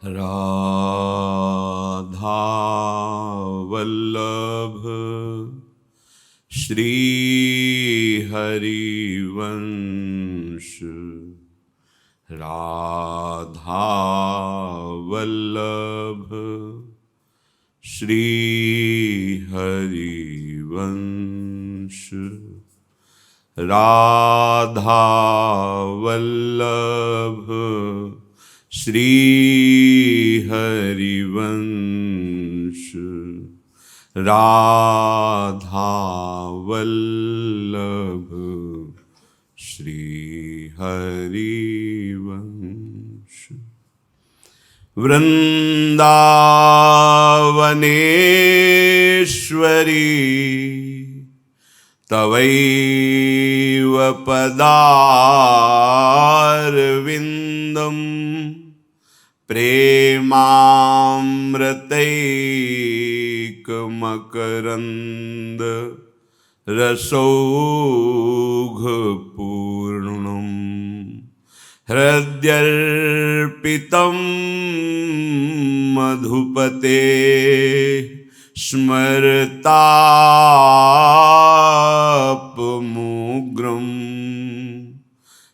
राधा वल्लभ श्री हरिवंश। राधा वल्लभ श्री हरिवंश। राधा वल्लभ श्री हरिवंश। राधा वल्लभ श्री हरिवंश। वृंदावनेश्वरी तवैव पदारविन्दं प्रेमामृतैकमकरन्द रसौघपूर्णं हृद्यर्पितं मधुपते स्मरतापमुग्रं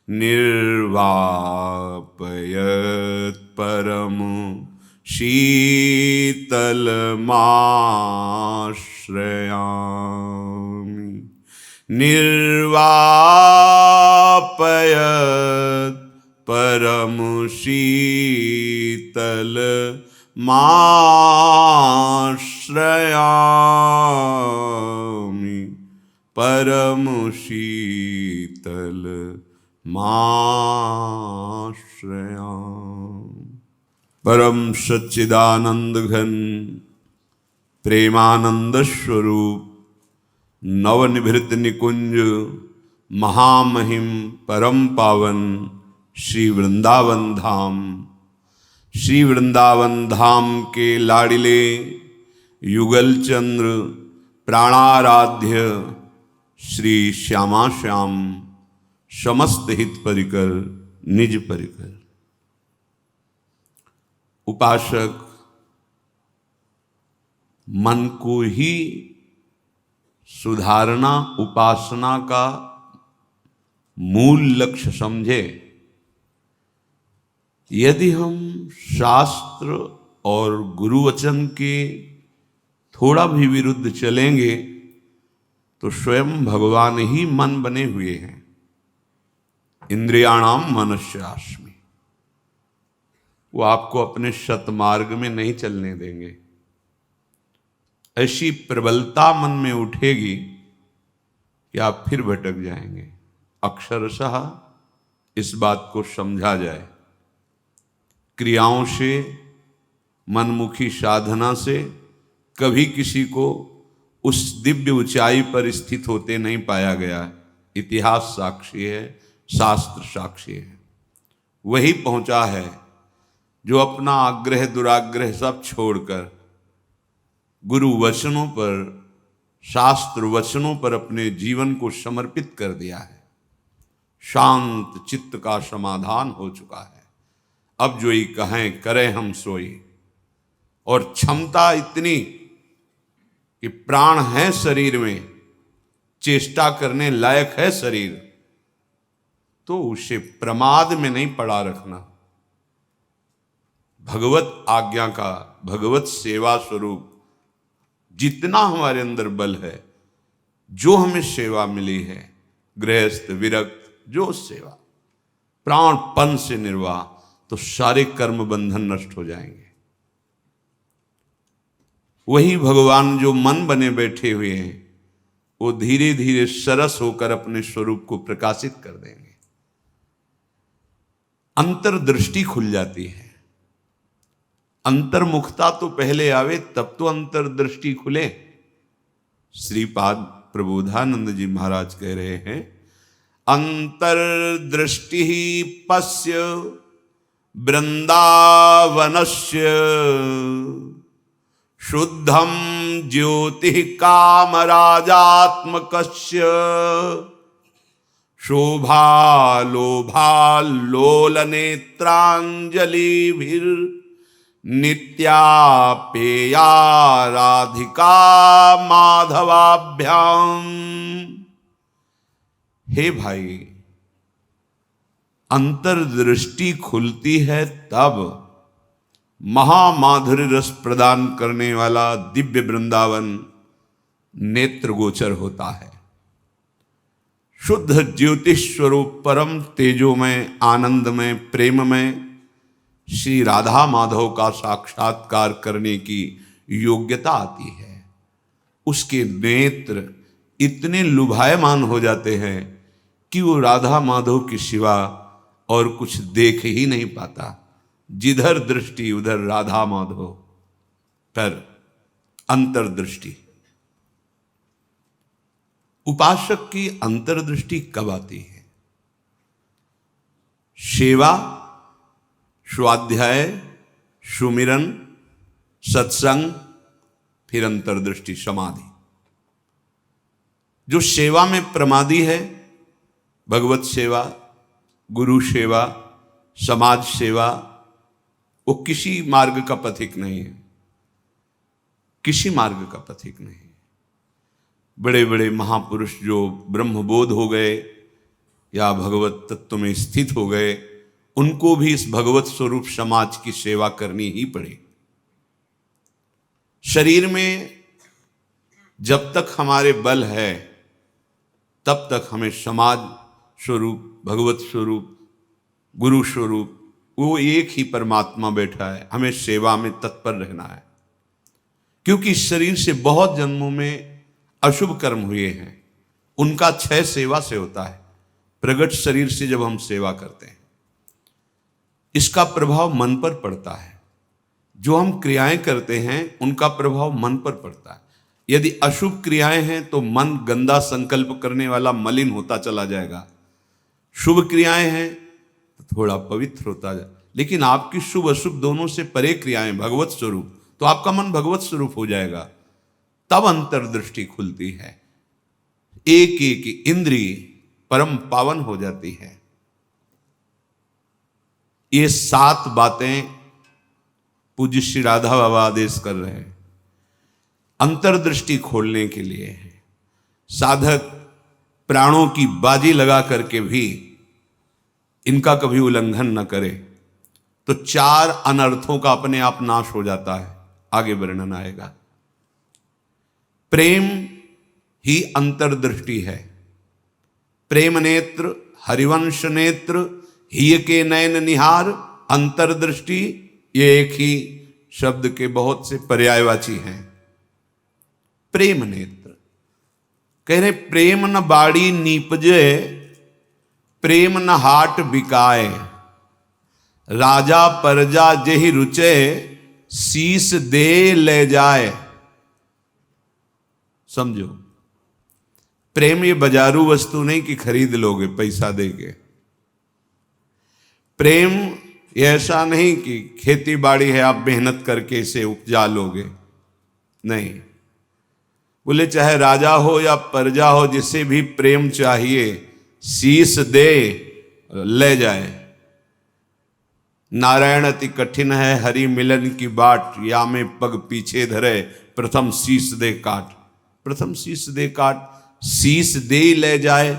निर्वापयत् परम शीतलमाश्रयामि। निर्वापयत् परम शीतलमाश्रयामि। परम शीतलमाश्रयामि। परम सच्चिदानंद घन प्रेमानंद स्वरूप नवनिभृत निकुंज महामहिम परम पावन श्री वृंदावन धाम। श्री वृंदावन धाम के लाडिले युगल चंद्र प्राणाराध्य श्री श्यामा श्याम समस्त हित परिकर निज परिकर। उपासक मन को ही सुधारना उपासना का मूल लक्ष्य समझे। यदि हम शास्त्र और गुरुवचन के थोड़ा भी विरुद्ध चलेंगे तो स्वयं भगवान ही मन बने हुए हैं। इंद्रियाणाम मनस्यास्मि, वो आपको अपने सतमार्ग में नहीं चलने देंगे। ऐसी प्रबलता मन में उठेगी कि आप फिर भटक जाएंगे। अक्षरशः इस बात को समझा जाए। क्रियाओं से, मनमुखी साधना से कभी किसी को उस दिव्य ऊंचाई पर स्थित होते नहीं पाया गया। इतिहास साक्षी है, शास्त्र साक्षी है। वही पहुंचा है जो अपना आग्रह दुराग्रह सब छोड़कर गुरु वचनों पर, शास्त्र वचनों पर अपने जीवन को समर्पित कर दिया है। शांत चित्त का समाधान हो चुका है। अब जो ही कहें करें हम सोई। और क्षमता इतनी कि प्राण है शरीर में, चेष्टा करने लायक है शरीर, तो उसे प्रमाद में नहीं पड़ा रखना। भगवत आज्ञा का, भगवत सेवा स्वरूप जितना हमारे अंदर बल है, जो हमें सेवा मिली है, गृहस्थ विरक्त जो सेवा, प्राणपन से निर्वाह, तो सारे कर्म बंधन नष्ट हो जाएंगे। वही भगवान जो मन बने बैठे हुए हैं, वो धीरे धीरे सरस होकर अपने स्वरूप को प्रकाशित कर देंगे। अंतर्दृष्टि खुल जाती है। अंतर्मुखता तो पहले आवे तब तो अंतर्दृष्टि खुले। श्रीपाद प्रबोधानंद जी महाराज कह रहे हैं, अंतर्दृष्टि पश्य वृंदावनस्य शुद्धम ज्योति कामराजात्मकस्य शोभालोभाल्लोलनेत्रांजलिभिर् नित्या पेया राधिका माधवाभ्याम। हे भाई, अंतर्दृष्टि खुलती है तब महामाधुर्य रस प्रदान करने वाला दिव्य वृंदावन नेत्र गोचर होता है। शुद्ध ज्योतिष स्वरूप परम तेजोमय आनंदमय प्रेममय श्री राधा माधव का साक्षात्कार करने की योग्यता आती है। उसके नेत्र इतने लुभायमान हो जाते हैं कि वो राधा माधव के सिवा और कुछ देख ही नहीं पाता। जिधर दृष्टि उधर राधा माधव। पर अंतर्दृष्टि, उपासक की अंतर्दृष्टि कब आती है? सेवा, स्वाध्याय, सुमिरन, सत्संग, फिर अंतर्दृष्टि समाधि। जो सेवा में प्रमादी है, भगवत सेवा, गुरु सेवा, समाज सेवा, वो किसी मार्ग का पथिक नहीं है, किसी मार्ग का पथिक नहीं। बड़े बड़े महापुरुष जो ब्रह्मबोध हो गए या भगवत तत्व में स्थित हो गए, उनको भी इस भगवत स्वरूप समाज की सेवा करनी ही पड़ी। शरीर में जब तक हमारे बल है तब तक हमें समाज स्वरूप, भगवत स्वरूप, गुरु स्वरूप, वो एक ही परमात्मा बैठा है, हमें सेवा में तत्पर रहना है। क्योंकि इस शरीर से बहुत जन्मों में अशुभ कर्म हुए हैं, उनका क्षय सेवा से होता है। प्रगट शरीर से जब हम सेवा करते हैं, इसका प्रभाव मन पर पड़ता है। जो हम क्रियाएं करते हैं उनका प्रभाव मन पर पड़ता है। यदि अशुभ क्रियाएं हैं तो मन गंदा संकल्प करने वाला मलिन होता चला जाएगा। शुभ क्रियाएं हैं तो थोड़ा पवित्र होता जाए। लेकिन आपकी शुभ अशुभ दोनों से परे क्रियाएं भगवत स्वरूप, तो आपका मन भगवत स्वरूप हो जाएगा। तब अंतर्दृष्टि खुलती है, एक एक इंद्रिय परम पावन हो जाती है। ये 7 बातें पूज्य श्री राधा बाबा आदेश कर रहे हैं, अंतर्दृष्टि खोलने के लिए है। साधक प्राणों की बाजी लगा करके भी इनका कभी उल्लंघन न करे तो 4 अनर्थों का अपने आप नाश हो जाता है। आगे वर्णन आएगा। प्रेम ही अंतर्दृष्टि है। प्रेम नेत्र, हरिवंश नेत्र, हिय के नयन निहार, अंतर्दृष्टि, ये एक ही शब्द के बहुत से पर्यायवाची हैं। प्रेम नेत्र कह रहे प्रेम न बाड़ी नीपजे, प्रेम न हाट बिकाए, राजा परजा जेहि रुचे, शीस दे ले जाए। समझो, प्रेम ये बाजारू वस्तु नहीं कि खरीद लोगे पैसा देके। प्रेम ये ऐसा नहीं कि खेती बाड़ी है आप मेहनत करके इसे उपजा लोगे, नहीं। बोले चाहे राजा हो या प्रजा हो, जिसे भी प्रेम चाहिए शीस दे ले जाए। नारायण अति कठिन है हरि मिलन की बाट, या में पग पीछे धरे, प्रथम शीस दे काट। प्रथम शीस दे काट, शीस दे ले जाए,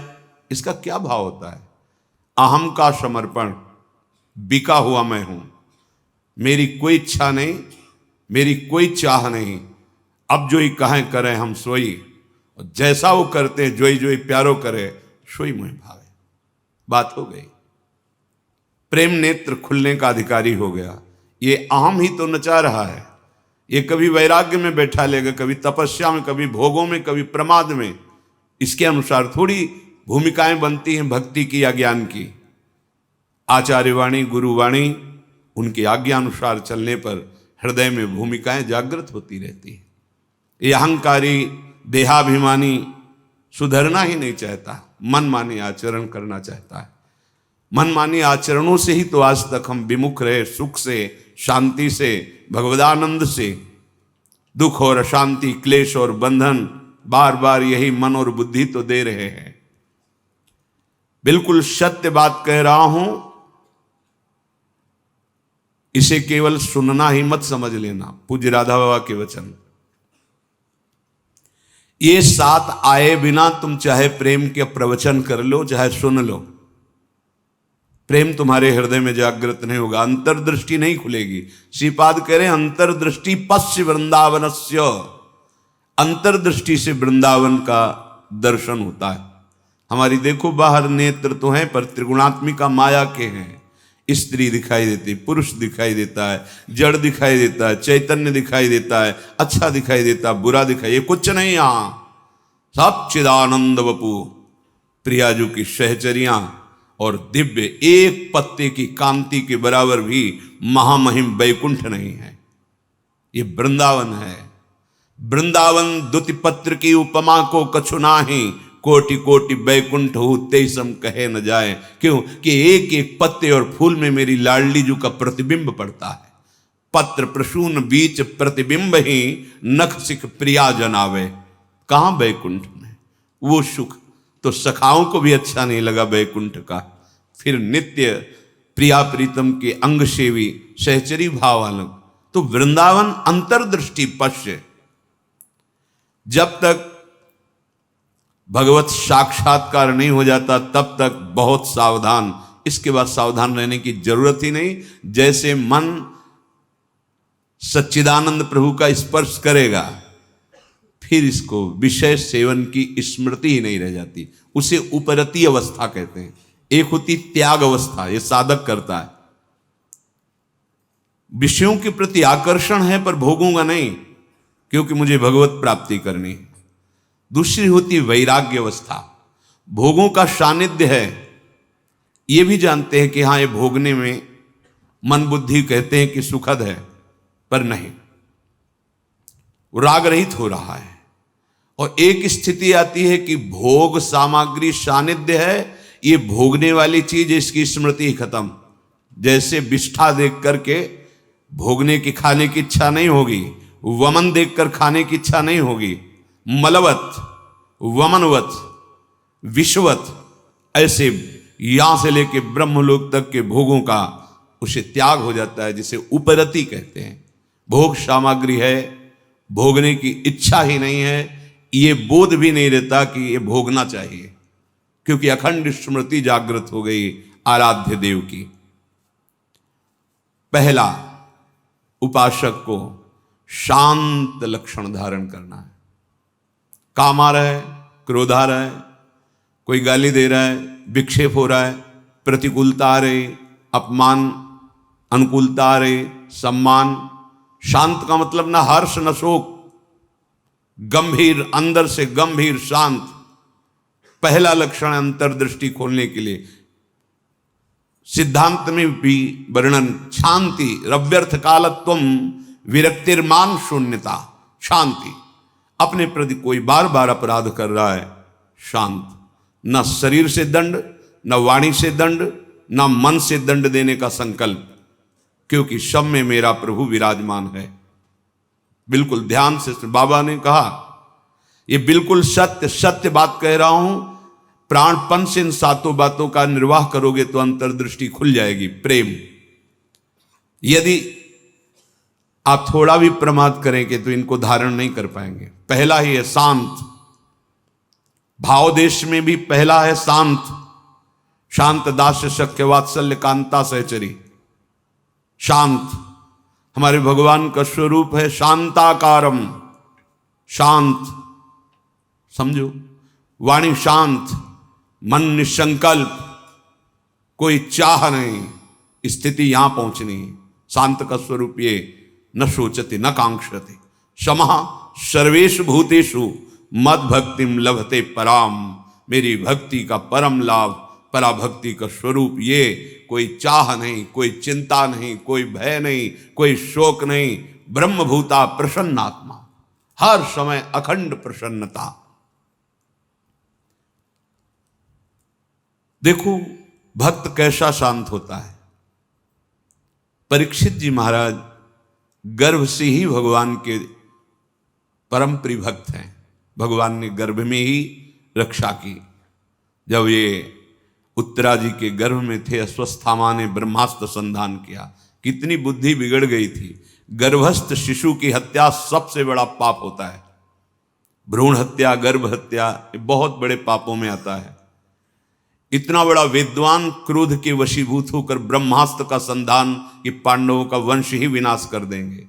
इसका क्या भाव होता है? अहम का समर्पण, बिका हुआ मैं हूं, मेरी कोई इच्छा नहीं, मेरी कोई चाह नहीं, अब जो ही कहें करें हम सोई, और जैसा वो करते जोई जोई प्यारो करे, सोई मुझे भावे। बात हो गई। प्रेम नेत्र खुलने का अधिकारी हो गया। ये अहम ही तो नचा रहा है। ये कभी वैराग्य में बैठा लेगा, कभी तपस्या में, कभी भोगों में, कभी प्रमाद में। इसके अनुसार थोड़ी भूमिकाएं बनती हैं भक्ति की या ज्ञान की। आचार्यवाणी, गुरुवाणी, उनकी आज्ञा अनुसार चलने पर हृदय में भूमिकाएं जागृत होती रहती हैं। ये अहंकारी देहाभिमानी सुधरना ही नहीं चाहता, मनमानी आचरण करना चाहता है। मनमानी आचरणों से ही तो आज तक हम विमुख रहे, सुख से, शांति से, भगवदानंद से। दुख और अशांति, क्लेश और बंधन बार बार यही मन और बुद्धि तो दे रहे हैं। बिल्कुल सत्य बात कह रहा हूं। इसे केवल सुनना ही मत समझ लेना। पूज्य राधा बाबा के वचन, ये साथ आए बिना तुम चाहे प्रेम के प्रवचन कर लो, चाहे सुन लो, प्रेम तुम्हारे हृदय में जागृत नहीं होगा, अंतर्दृष्टि नहीं खुलेगी। श्रीपाद कह रहे हैं अंतर्दृष्टि पश्य वृंदावनस्य, अंतर्दृष्टि से वृंदावन का दर्शन होता है। हमारी देखो बाहर नेत्र तो हैं पर त्रिगुणात्मिका माया के हैं। स्त्री दिखाई देती, पुरुष दिखाई देता है, जड़ दिखाई देता है, चैतन्य दिखाई देता है, अच्छा दिखाई देता है, बुरा दिखाई, ये कुछ नहीं। यहां सब चिदानंद वपु प्रियाजू की सहचरियां और दिव्य एक पत्ते की कांति के बराबर भी महामहिम वैकुंठ नहीं है, ये वृंदावन है। वृंदावन द्युति पत्र की उपमा को कछु नाही, कोटि कोटि वैकुंठ हो तेसम कहे न जाए। क्यों कि एक एक पत्ते और फूल में मेरी लाडली जू का प्रतिबिंब पड़ता है। पत्र प्रसून बीच प्रतिबिंब ही नख सिख प्रिया जनावे। कहां वैकुंठ में वो सुख तो सखाओं को भी अच्छा नहीं लगा वैकुंठ का। फिर नित्य प्रिया प्रीतम के अंग सेवी सहचरी भाव अलग। तो वृंदावन अंतर्दृष्टि पश्य। जब तक भगवत साक्षात्कार नहीं हो जाता तब तक बहुत सावधान। इसके बाद सावधान रहने की जरूरत ही नहीं। जैसे मन सच्चिदानंद प्रभु का स्पर्श करेगा फिर इसको विषय सेवन की स्मृति ही नहीं रह जाती। उसे उपरति अवस्था कहते हैं। एक होती त्याग अवस्था, ये साधक करता है, विषयों के प्रति आकर्षण है पर भोगूंगा नहीं क्योंकि मुझे भगवत प्राप्ति करनी है। दूसरी होती वैराग्य अवस्था, भोगों का सानिध्य है, ये भी जानते हैं कि हाँ ये भोगने में मन बुद्धि कहते हैं कि सुखद है पर नहीं, राग रहित हो रहा है। और एक स्थिति आती है कि भोग सामग्री सानिध्य है, ये भोगने वाली चीज इसकी स्मृति ही खत्म। जैसे विष्ठा देख करके भोगने की खाने की इच्छा नहीं होगी, वमन देखकर खाने की इच्छा नहीं होगी, मलवत वमनवत विश्ववत ऐसे यहां से लेके ब्रह्मलोक तक के भोगों का उसे त्याग हो जाता है, जिसे उपरति कहते हैं। भोग सामग्री है, भोगने की इच्छा ही नहीं है, ये बोध भी नहीं रहता कि ये भोगना चाहिए क्योंकि अखंड स्मृति जागृत हो गई आराध्य देव की। पहला उपासक को शांत लक्षण धारण करना है। काम आ रहा है, क्रोध आ रहा है, कोई गाली दे रहा है, विक्षेप हो रहा है, प्रतिकूलता आ रही, अपमान, अनुकूलता आ रही, सम्मान। शांत का मतलब ना हर्ष न शोक, गंभीर, अंदर से गंभीर शांत। पहला लक्षण अंतर्दृष्टि खोलने के लिए सिद्धांत में भी वर्णन, शांति रव्यर्थ कालत्वम विरक्तिर्मान शून्यता। शांति, अपने प्रति कोई बार बार अपराध कर रहा है, शांत। न शरीर से दंड, न वाणी से दंड, न मन से दंड देने का संकल्प, क्योंकि सब में मेरा प्रभु विराजमान है। बिल्कुल ध्यान से बाबा ने कहा, ये बिल्कुल सत्य सत्य बात कह रहा हूं। प्राणपन से इन सातों बातों का निर्वाह करोगे तो अंतर्दृष्टि खुल जाएगी। प्रेम, यदि आप थोड़ा भी प्रमाद करेंगे तो इनको धारण नहीं कर पाएंगे। पहला ही है शांत, भाव देश में भी पहला है शांत। शांत दास्य शक्य वात्सल्य कांता सहचरी। शांत हमारे भगवान का स्वरूप है, शांताकारम, शांत। समझो, वाणी शांत, मन निसंकल्प, कोई चाह नहीं, स्थिति यहां पहुंचनी है। शांत का स्वरूप ये न शोचते न कांक्षते, समः सर्वेषु भूतेषु मद भक्तिम लभते पराम। मेरी भक्ति का परम लाभ, पराभक्ति का स्वरूप ये। कोई चाह नहीं, कोई चिंता नहीं, कोई भय नहीं, कोई शोक नहीं। ब्रह्मभूता प्रसन्नात्मा, हर समय अखंड प्रसन्नता। देखो भक्त कैसा शांत होता है। परीक्षित जी महाराज गर्भ से ही भगवान के परम प्रिय भक्त हैं। भगवान ने गर्भ में ही रक्षा की। जब ये उत्तरा जी के गर्भ में थे, अश्वस्थामा ने ब्रह्मास्त्र संधान किया, कितनी बुद्धि बिगड़ गई थी। गर्भस्थ शिशु की हत्या सबसे बड़ा पाप होता है। भ्रूण हत्या, गर्भ हत्या, ये बहुत बड़े पापों में आता है। इतना बड़ा विद्वान क्रोध के वशीभूत होकर ब्रह्मास्त्र का संधान कि पांडवों का वंश ही विनाश कर देंगे।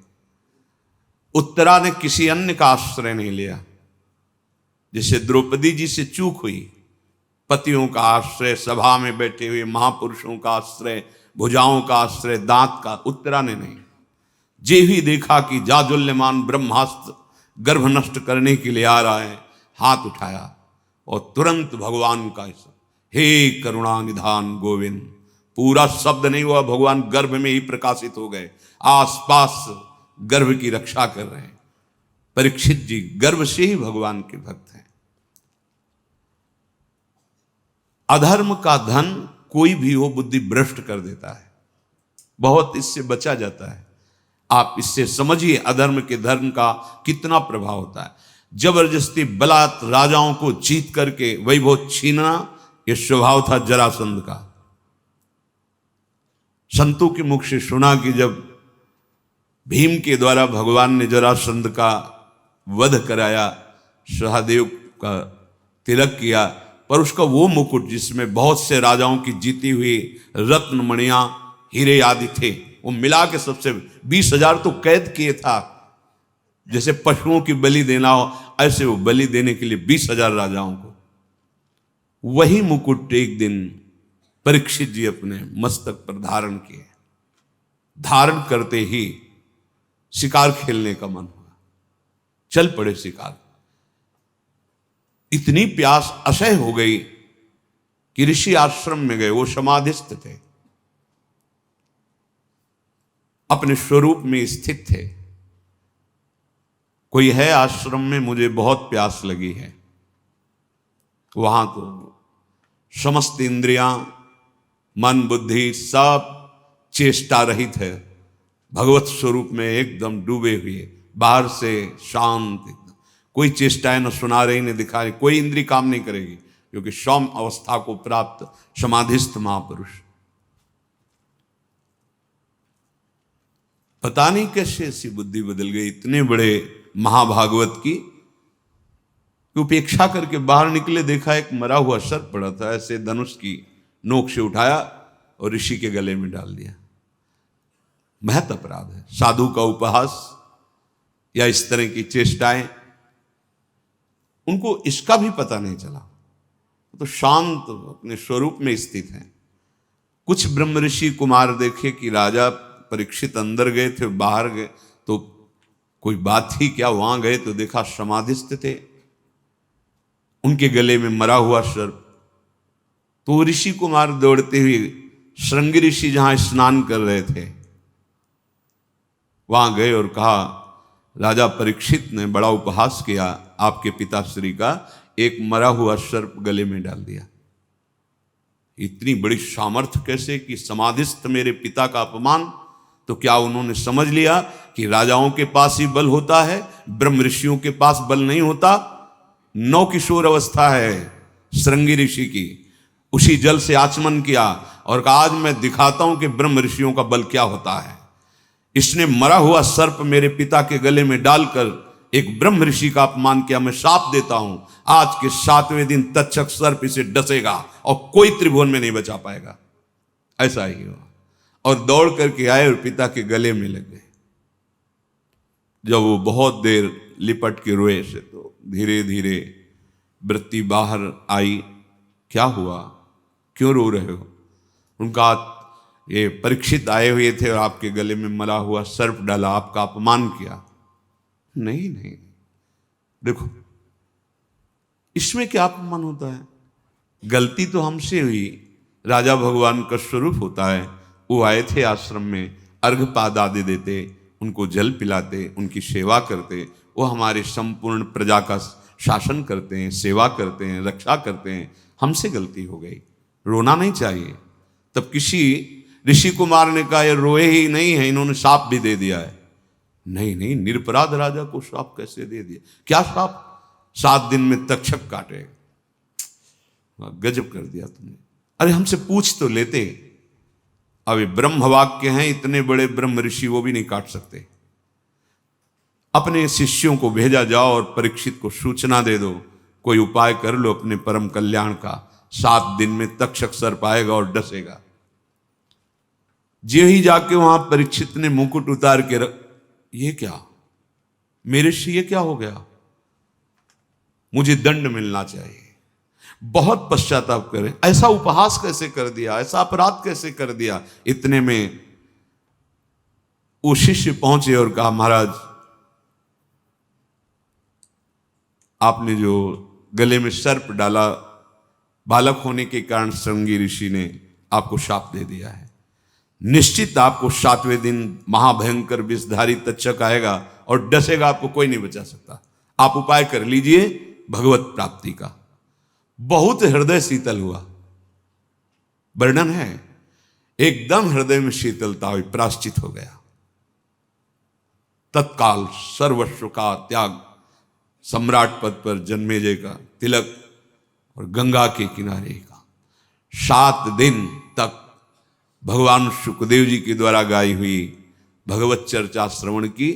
उत्तरा ने किसी अन्य का आश्रय नहीं लिया। जिसे द्रौपदी जी से चूक हुई, पतियों का आश्रय, सभा में बैठे हुए महापुरुषों का आश्रय, भुजाओं का आश्रय, दांत का, उत्तरा ने नहीं। जे ही देखा कि जाजुल्यमान ब्रह्मास्त्र गर्भ नष्ट करने के लिए आ रहा है, हाथ उठाया और तुरंत भगवान का हे करुणा निधान गोविंद, पूरा शब्द नहीं हुआ, भगवान गर्भ में ही प्रकाशित हो गए, आसपास गर्भ की रक्षा कर रहे हैं। परीक्षित जी गर्भ से ही भगवान के भक्त हैं। अधर्म का धन कोई भी हो बुद्धि भ्रष्ट कर देता है, बहुत इससे बचा जाता है। आप इससे समझिए अधर्म के धर्म का कितना प्रभाव होता है। जबरदस्ती बलात् राजाओं को जीत करके वैभव छीनना, यह स्वभाव था जरासंध का। संतों के मुख से सुना कि जब भीम के द्वारा भगवान ने जरासंध का वध कराया, सहदेव का तिलक किया, पर उसका वो मुकुट जिसमें बहुत से राजाओं की जीती हुई रत्न मणियां, हीरे आदि थे, वो मिला के सबसे 20,000 तो कैद किए था। जैसे पशुओं की बलि देना हो, ऐसे वो बलि देने के लिए 20,000 राजाओं को। वही मुकुट एक दिन परीक्षित जी अपने मस्तक पर धारण किए। धारण करते ही शिकार खेलने का मन हुआ, चल पड़े शिकार। इतनी प्यास असह्य हो गई कि ऋषि आश्रम में गए। वो समाधिस्थ थे, अपने स्वरूप में स्थित थे। कोई है आश्रम में, मुझे बहुत प्यास लगी है। वहां तो समस्त इंद्रियां, मन, बुद्धि सब चेष्टा रहित है, भगवत स्वरूप में एकदम डूबे हुए, बाहर से शांत, कोई चेष्टाएं न सुना रही न दिखा रही, कोई इंद्री काम नहीं करेगी, क्योंकि सौम्य अवस्था को प्राप्त समाधिस्थ महापुरुष। पता नहीं कैसे ऐसी बुद्धि बदल गई इतने बड़े महाभागवत की, उपेक्षा करके बाहर निकले, देखा एक मरा हुआ सर्प पड़ा था, ऐसे धनुष की नोक से उठाया और ऋषि के गले में डाल दिया। महत अपराध है। साधु का उपहास या इस तरह की चेष्टाएं, उनको इसका भी पता नहीं चला, तो शांत अपने स्वरूप में स्थित हैं। कुछ ब्रह्म ऋषि कुमार देखे कि राजा परीक्षित अंदर गए थे, बाहर गए तो कोई बात ही क्या, वहां गए तो देखा समाधिस्थ थे, उनके गले में मरा हुआ सर्प। तो ऋषि कुमार दौड़ते हुए श्रृंगी ऋषि जहां स्नान कर रहे थे वहां गए और कहा, राजा परीक्षित ने बड़ा उपहास किया आपके पिताश्री का, एक मरा हुआ सर्प गले में डाल दिया। इतनी बड़ी सामर्थ्य कैसे कि समाधिस्थ मेरे पिता का अपमान। तो क्या उन्होंने समझ लिया कि राजाओं के पास ही बल होता है, ब्रह्म ऋषियों के पास बल नहीं होता? नौ किशोर अवस्था है श्रृंगी ऋषि की, उसी जल से आचमन किया और कहा आज मैं दिखाता हूं कि ब्रह्म ऋषियों का बल क्या होता है। इसने मरा हुआ सर्प मेरे पिता के गले में डालकर एक ब्रह्म ऋषि का अपमान किया। मैं शाप देता हूं आज के 7वें दिन तक्षक सर्प इसे डसेगा और कोई त्रिभुवन में नहीं बचा पाएगा। ऐसा ही हुआ और दौड़ करके आए और पिता के गले में लग गए। जब वो बहुत देर लिपट के रोए से तो धीरे धीरे वृत्ति बाहर आई। क्या हुआ, क्यों रो रहे हो? उनका ये परीक्षित आए हुए थे और आपके गले में मरा हुआ सर्प डाला, आपका अपमान किया। नहीं नहीं, देखो इसमें क्या अपमान होता है? गलती तो हमसे हुई, राजा भगवान का स्वरूप होता है। वो आए थे आश्रम में, अर्घपाद आदि देते, उनको जल पिलाते, उनकी सेवा करते, वो हमारे संपूर्ण प्रजा का शासन करते हैं, सेवा करते हैं, रक्षा करते हैं। हमसे गलती हो गई, रोना नहीं चाहिए। तब किसी ऋषि कुमार ने कहा ये रोए ही नहीं है, इन्होंने शाप भी दे दिया है। नहीं नहीं, निरपराध राजा को शाप कैसे दे दिया? क्या शाप? 7 दिन में तक्षक काटे। गजब कर दिया तुमने। अरे हमसे पूछ तो लेते, अब ये ब्रह्म वाक्य हैं, इतने बड़े ब्रह्म ऋषि वो भी नहीं काट सकते। अपने शिष्यों को भेजा जाओ और परीक्षित को सूचना दे दो, कोई उपाय कर लो अपने परम कल्याण का, 7 दिन में तक्षक सर्प आएगा और डसेगा। जो ही जाके वहां परीक्षित ने मुकुट उतार के ये क्या मेरे से, ये क्या हो गया, मुझे दंड मिलना चाहिए। बहुत पश्चाताप करें, ऐसा उपहास कैसे कर दिया, ऐसा अपराध कैसे कर दिया। इतने में वो शिष्य पहुंचे और कहा, महाराज आपने जो गले में सर्प डाला, बालक होने के कारण श्रृंगी ऋषि ने आपको शाप दे दिया है। निश्चित आपको 7वें दिन महाभयंकर विषधारी तक्षक आएगा और डसेगा, आपको कोई नहीं बचा सकता। आप उपाय कर लीजिए भगवत प्राप्ति का। बहुत हृदय शीतल हुआ, वर्णन है, एकदम हृदय में शीतलता हुई, प्राश्चित हो गया। तत्काल सर्वस्व का त्याग, सम्राट पद पर जन्मेजय का तिलक और गंगा के किनारे का। 7 दिन तक भगवान सुखदेव जी के द्वारा गाई हुई भगवत चर्चा श्रवण की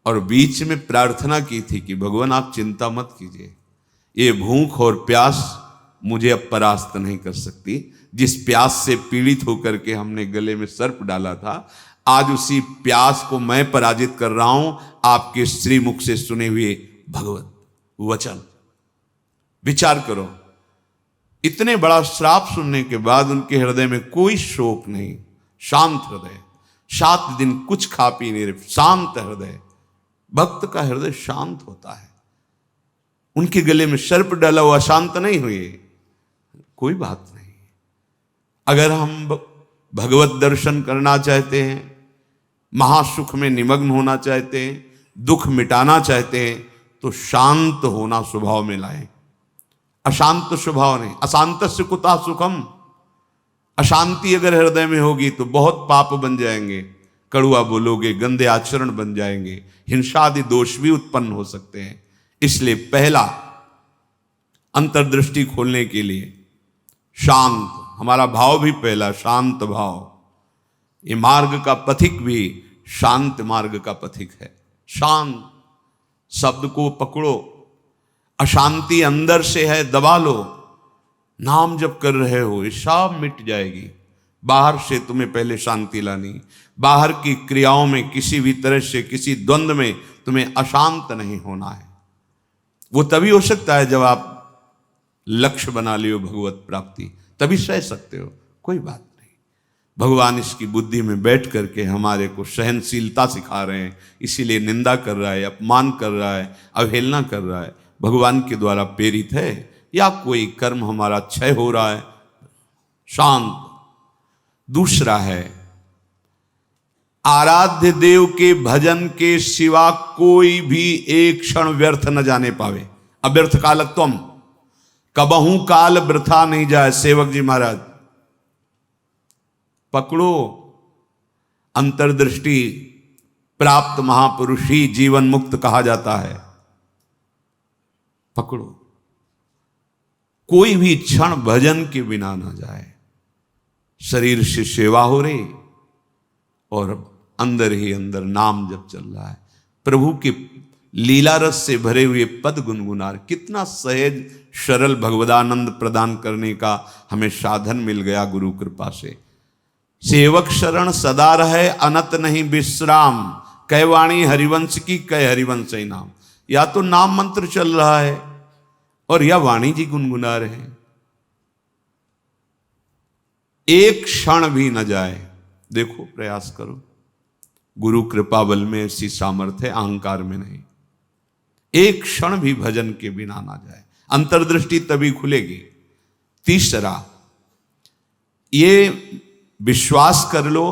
और बीच में प्रार्थना की थी कि भगवान आप चिंता मत कीजिए, ये भूख और प्यास मुझे अब परास्त नहीं कर सकती। जिस प्यास से पीड़ित होकर के हमने गले में सर्प डाला था, आज उसी प्यास को मैं पराजित कर रहा हूं आपके श्रीमुख से सुने हुए भगवत वचन। विचार करो, इतने बड़ा श्राप सुनने के बाद उनके हृदय में कोई शोक नहीं, शांत हृदय। 7 दिन कुछ खा पी नहीं रहे, शांत हृदय। भक्त का हृदय शांत होता है। उनके गले में सर्प डाला हुआ शांत नहीं हुए, कोई बात नहीं। अगर हम भगवत दर्शन करना चाहते हैं, महासुख में निमग्न होना चाहते हैं, दुख मिटाना चाहते हैं, तो शांत होना स्वभाव में लाएं। अशांत स्वभाव नहीं। अशांतस्य कुतः सुखम। अशांति अगर हृदय में होगी तो बहुत पाप बन जाएंगे, कड़ुआ बोलोगे, गंदे आचरण बन जाएंगे, हिंसा आदि दोष भी उत्पन्न हो सकते हैं। इसलिए पहला अंतर्दृष्टि खोलने के लिए शांत, हमारा भाव भी पहला शांत भाव। ये मार्ग का पथिक भी शांत मार्ग का पथिक है। शांत शब्द को पकड़ो, अशांति अंदर से है दबा लो। नाम जब कर रहे हो ये सब मिट जाएगी। बाहर से तुम्हें पहले शांति लानी, बाहर की क्रियाओं में किसी भी तरह से किसी द्वंद्व में तुम्हें अशांत नहीं होना है। वो तभी हो सकता है जब आप लक्ष्य बना लियो भगवत प्राप्ति, तभी सह सकते हो, कोई बात नहीं। भगवान इसकी बुद्धि में बैठ करके हमारे को सहनशीलता सिखा रहे हैं, इसीलिए निंदा कर रहा है, अपमान कर रहा है, अवहेलना कर रहा है। भगवान के द्वारा प्रेरित है या कोई कर्म हमारा क्षय हो रहा है, शांत। दूसरा है आराध्य देव के भजन के सिवा कोई भी एक क्षण व्यर्थ न जाने पावे। अव्यर्थ कालत्वम, कबहू काल वृथा नहीं जाए। सेवक जी महाराज पकड़ो, अंतर्दृष्टि प्राप्त महापुरुष ही जीवन मुक्त कहा जाता है। पकड़ो, कोई भी क्षण भजन के बिना ना जाए। शरीर से सेवा हो रही और अंदर ही अंदर नाम जब चल रहा है, प्रभु के लीला रस से भरे हुए पद गुनगुनार। कितना सहज सरल भगवदानंद प्रदान करने का हमें साधन मिल गया गुरु कृपा से। सेवक शरण सदा रहे, अनत नहीं विश्राम। कह वाणी हरिवंश की, कह हरिवंश ही नाम। या तो नाम मंत्र चल रहा है और या वाणी जी गुनगुना रहे हैं। एक क्षण भी न जाए। देखो, प्रयास करो। गुरु कृपा बल में ऐसी सामर्थ्य है, अहंकार में नहीं। एक क्षण भी भजन के बिना ना जाए, अंतर्दृष्टि तभी खुलेगी। तीसरा, ये विश्वास कर लो,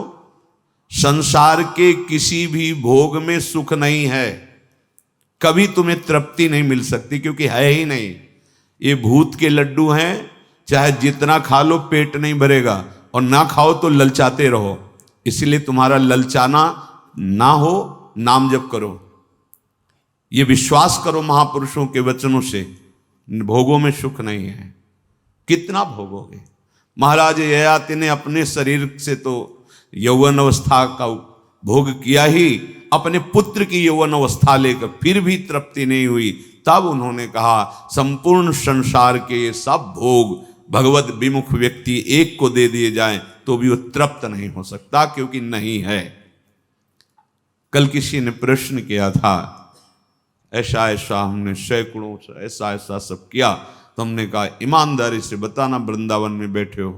संसार के किसी भी भोग में सुख नहीं है। कभी तुम्हें तृप्ति नहीं मिल सकती, क्योंकि है ही नहीं। ये भूत के लड्डू हैं, चाहे जितना खा लो पेट नहीं भरेगा, और ना खाओ तो ललचाते रहो। इसलिए तुम्हारा ललचाना ना हो, नाम जप करो। ये विश्वास करो महापुरुषों के वचनों से, भोगों में सुख नहीं है। कितना भोगोगे? महाराज ययाति ने अपने शरीर से तो यौवन अवस्था का भोग किया ही, अपने पुत्र की यौवन अवस्था लेकर फिर भी तृप्ति नहीं हुई। तब उन्होंने कहा संपूर्ण संसार के ये सब भोग भगवत विमुख व्यक्ति एक को दे दिए जाएं तो भी वो तृप्त नहीं हो सकता, क्योंकि नहीं है। कल किसी ने प्रश्न किया था, ऐसा ऐसा हमने सैकड़ों ऐसा ऐसा सब किया, तो हमने कहा ईमानदारी से बताना, वृंदावन में बैठे हो,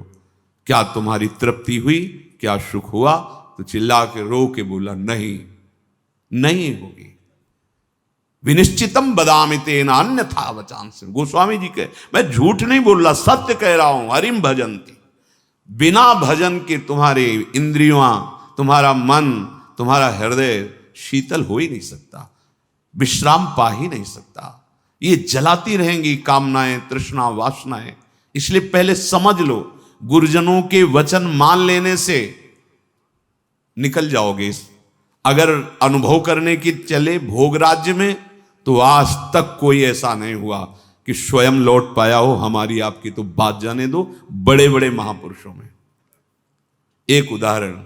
क्या तुम्हारी तृप्ति हुई, क्या सुख हुआ? तो चिल्ला के रो के बोला नहीं, नहीं होगी। विनिश्चितम बदामि तेन अन्यथा वचांस। गोस्वामी जी के, मैं झूठ नहीं बोल रहा, सत्य कह रहा हूं। हरिम भजन्ति, बिना भजन के तुम्हारे इंद्रियां, तुम्हारा मन, तुम्हारा हृदय शीतल हो ही नहीं सकता, विश्राम पा ही नहीं सकता। ये जलाती रहेंगी कामनाएं, तृष्णा, वासनाएं। इसलिए पहले समझ लो, गुरुजनों के वचन मान लेने से निकल जाओगे। अगर अनुभव करने की चले भोग राज्य में, तो आज तक कोई ऐसा नहीं हुआ कि स्वयं लौट पाया हो। हमारी आपकी तो बात जाने दो, बड़े बड़े महापुरुषों में। एक उदाहरण,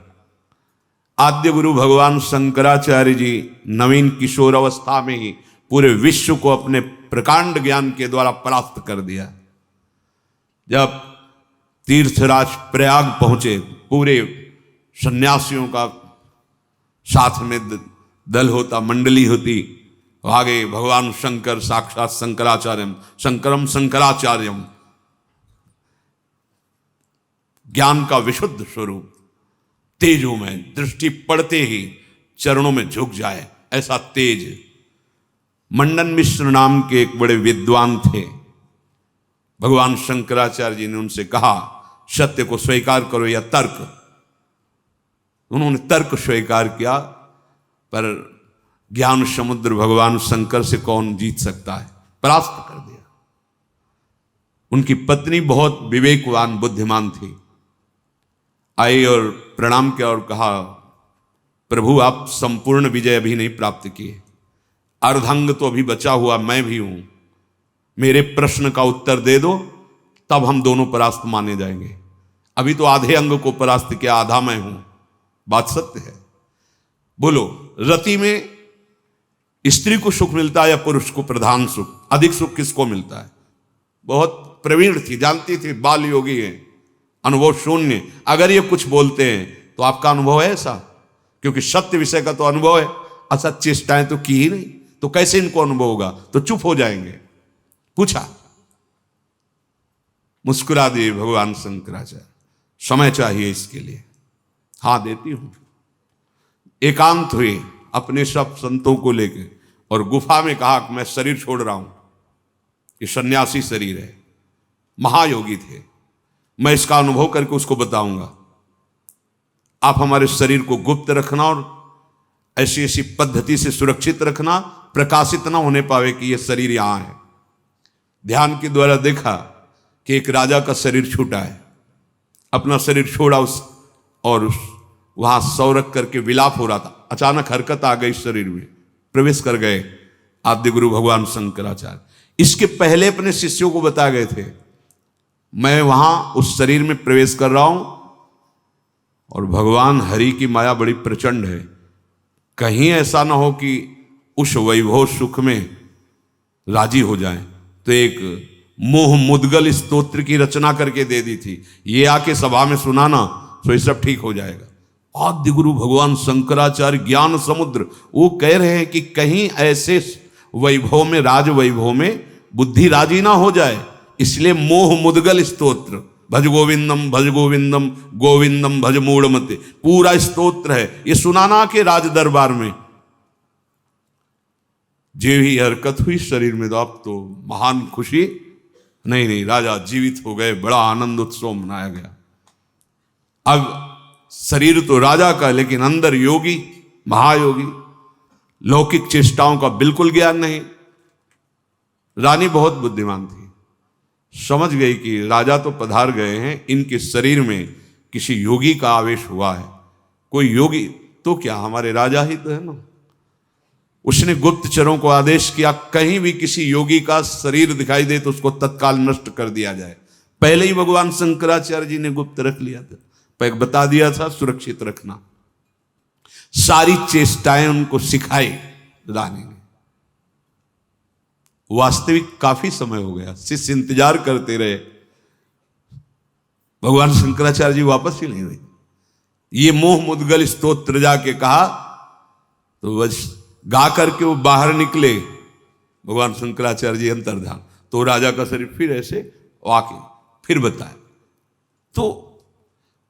आद्य गुरु भगवान शंकराचार्य जी नवीन किशोर अवस्था में ही पूरे विश्व को अपने प्रकांड ज्ञान के द्वारा परास्त कर दिया। जब तीर्थराज प्रयाग पहुंचे, पूरे सन्यासियों का साथ में दल होता, मंडली होती, आगे भगवान शंकर साक्षात शंकराचार्यम, शंकरम शंकराचार्यम, ज्ञान का विशुद्ध स्वरूप, तेजों में दृष्टि पड़ते ही चरणों में झुक जाए, ऐसा तेज। मंडन मिश्र नाम के एक बड़े विद्वान थे। भगवान शंकराचार्य जी ने उनसे कहा, सत्य को स्वीकार करो या तर्क। उन्होंने तर्क स्वीकार किया, पर ज्ञान समुद्र भगवान शंकर से कौन जीत सकता है, परास्त कर दिया। उनकी पत्नी बहुत विवेकवान बुद्धिमान थी, आई और प्रणाम किया और कहा, प्रभु आप संपूर्ण विजय अभी नहीं प्राप्त किए, अर्धांग तो अभी बचा हुआ मैं भी हूं, मेरे प्रश्न का उत्तर दे दो, तब हम दोनों परास्त माने जाएंगे। अभी तो आधे अंग को परास्त किया, आधा मैं हूं। बात सत्य है। बोलो, रति में स्त्री को सुख मिलता है या पुरुष को प्रधान सुख? अधिक सुख किसको मिलता है? बहुत प्रवीण थी, जानती थी, बाल योगी है, अनुभव शून्य। अगर ये कुछ बोलते हैं तो आपका अनुभव है ऐसा? क्योंकि सत्य विषय का तो अनुभव है, असत चेष्टाएं तो की ही नहीं, तो कैसे इनको अनुभव होगा? तो चुप हो जाएंगे। पूछा, मुस्कुरा दिए भगवान शंकराचार्य, समय चाहिए इसके लिए। हाँ देती हूं। एकांत हुए अपने सब संतों को लेकर और गुफा में कहा कि मैं शरीर छोड़ रहा हूं, ये सन्यासी शरीर है। महायोगी थे, मैं इसका अनुभव करके उसको बताऊंगा। आप हमारे शरीर को गुप्त रखना और ऐसी ऐसी पद्धति से सुरक्षित रखना, प्रकाशित ना होने पावे कि यह शरीर यहां है। ध्यान के द्वारा देखा कि एक राजा का शरीर छूटा है, अपना शरीर छोड़ा और वहां सौ रख करके विलाप हो रहा था। अचानक हरकत आ गई शरीर में, प्रवेश कर गए आद्य गुरु भगवान शंकराचार्य। इसके पहले अपने शिष्यों को बता गए थे, मैं वहां उस शरीर में प्रवेश कर रहा हूं और भगवान हरि की माया बड़ी प्रचंड है, कहीं ऐसा ना हो कि उस वैभव सुख में राजी हो जाएं। तो एक मोह मुद्गल स्तोत्र की रचना करके दे दी थी, ये आके सभा में सुनाना तो ये सब ठीक हो जाएगा। आद्य गुरु भगवान शंकराचार्य ज्ञान समुद्र, वो कह रहे हैं कि कहीं ऐसे वैभव में, राज वैभव में बुद्धि राजी ना हो जाए, इसलिए मोह मुद्गल स्तोत्र, भज गोविंदम गोविंदम भज मूढ़मते, पूरा स्तोत्र है, ये सुनाना के राज दरबार में। जे ही हरकत हुई शरीर में, तो अब तो महान खुशी, नहीं राजा जीवित हो गए, बड़ा आनंद उत्सव मनाया गया। अब शरीर तो राजा का, लेकिन अंदर योगी, महायोगी, लौकिक चेष्टाओं का बिल्कुल ज्ञान नहीं। रानी बहुत बुद्धिमान थी, समझ गई कि राजा तो पधार गए हैं, इनके शरीर में किसी योगी का आवेश हुआ है। कोई योगी तो क्या, हमारे राजा ही तो है ना। उसने गुप्तचरों को आदेश किया, कहीं भी किसी योगी का शरीर दिखाई दे तो उसको तत्काल नष्ट कर दिया जाए। पहले ही भगवान शंकराचार्य जी ने गुप्त रख लिया था, पर बता दिया था सुरक्षित रखना। सारी चेष्टाएं उनको सिखाई रानी ने। वास्तविक काफी समय हो गया, शिष्य इंतजार करते रहे, भगवान शंकराचार्य जी वापस ही नहीं हुए। ये मोह मुद्गल स्तोत्र जाके कहा तो बस गा करके वो बाहर निकले, भगवान शंकराचार्य जी अंतर्धान, तो राजा का शरीर फिर ऐसे आके फिर बताए। तो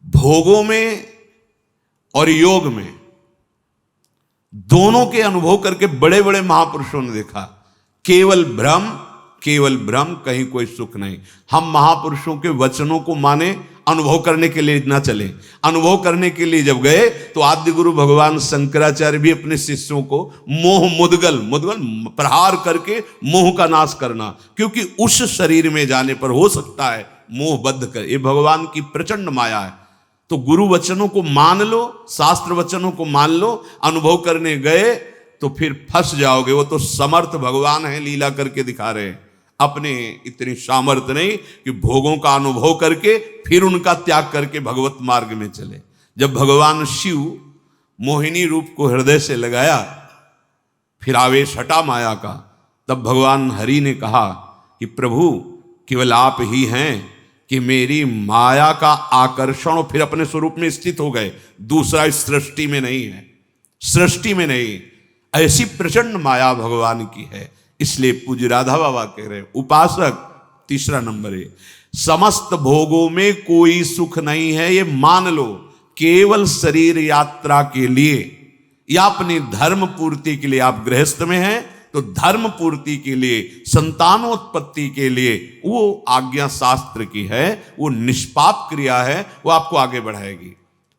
भोगों में और योग में दोनों के अनुभव करके बड़े बड़े महापुरुषों ने देखा, केवल भ्रम, कहीं कोई सुख नहीं। हम महापुरुषों के वचनों को माने, अनुभव करने के लिए ना चले। अनुभव करने के लिए जब गए तो आद्य गुरु भगवान शंकराचार्य भी अपने शिष्यों को मोह मुद्गल प्रहार करके मोह का नाश करना, क्योंकि उस शरीर में जाने पर हो सकता है मोह बद्ध कर, ये भगवान की प्रचंड माया है। तो गुरु वचनों को मान लो, शास्त्र वचनों को मान लो, अनुभव करने गए तो फिर फंस जाओगे। वो तो समर्थ भगवान है, लीला करके दिखा रहे हैं। अपने इतनी सामर्थ्य नहीं कि भोगों का अनुभव करके फिर उनका त्याग करके भगवत मार्ग में चले। जब भगवान शिव मोहिनी रूप को हृदय से लगाया, फिर आवेश हटा माया का, तब भगवान हरि ने कहा कि प्रभु केवल आप ही हैं कि मेरी माया का आकर्षण, फिर अपने स्वरूप में स्थित हो गए। दूसरा इस सृष्टि में नहीं है, सृष्टि में नहीं। ऐसी प्रचंड माया भगवान की है। इसलिए पूज्य राधा बाबा कह रहे उपासक, तीसरा नंबर है, समस्त भोगों में कोई सुख नहीं है, ये मान लो। केवल शरीर यात्रा के लिए या अपनी धर्म पूर्ति के लिए, आप गृहस्थ में हैं तो धर्म पूर्ति के लिए, संतानोत्पत्ति के लिए वो आज्ञा शास्त्र की है, वो निष्पाप क्रिया है, वो आपको आगे बढ़ाएगी।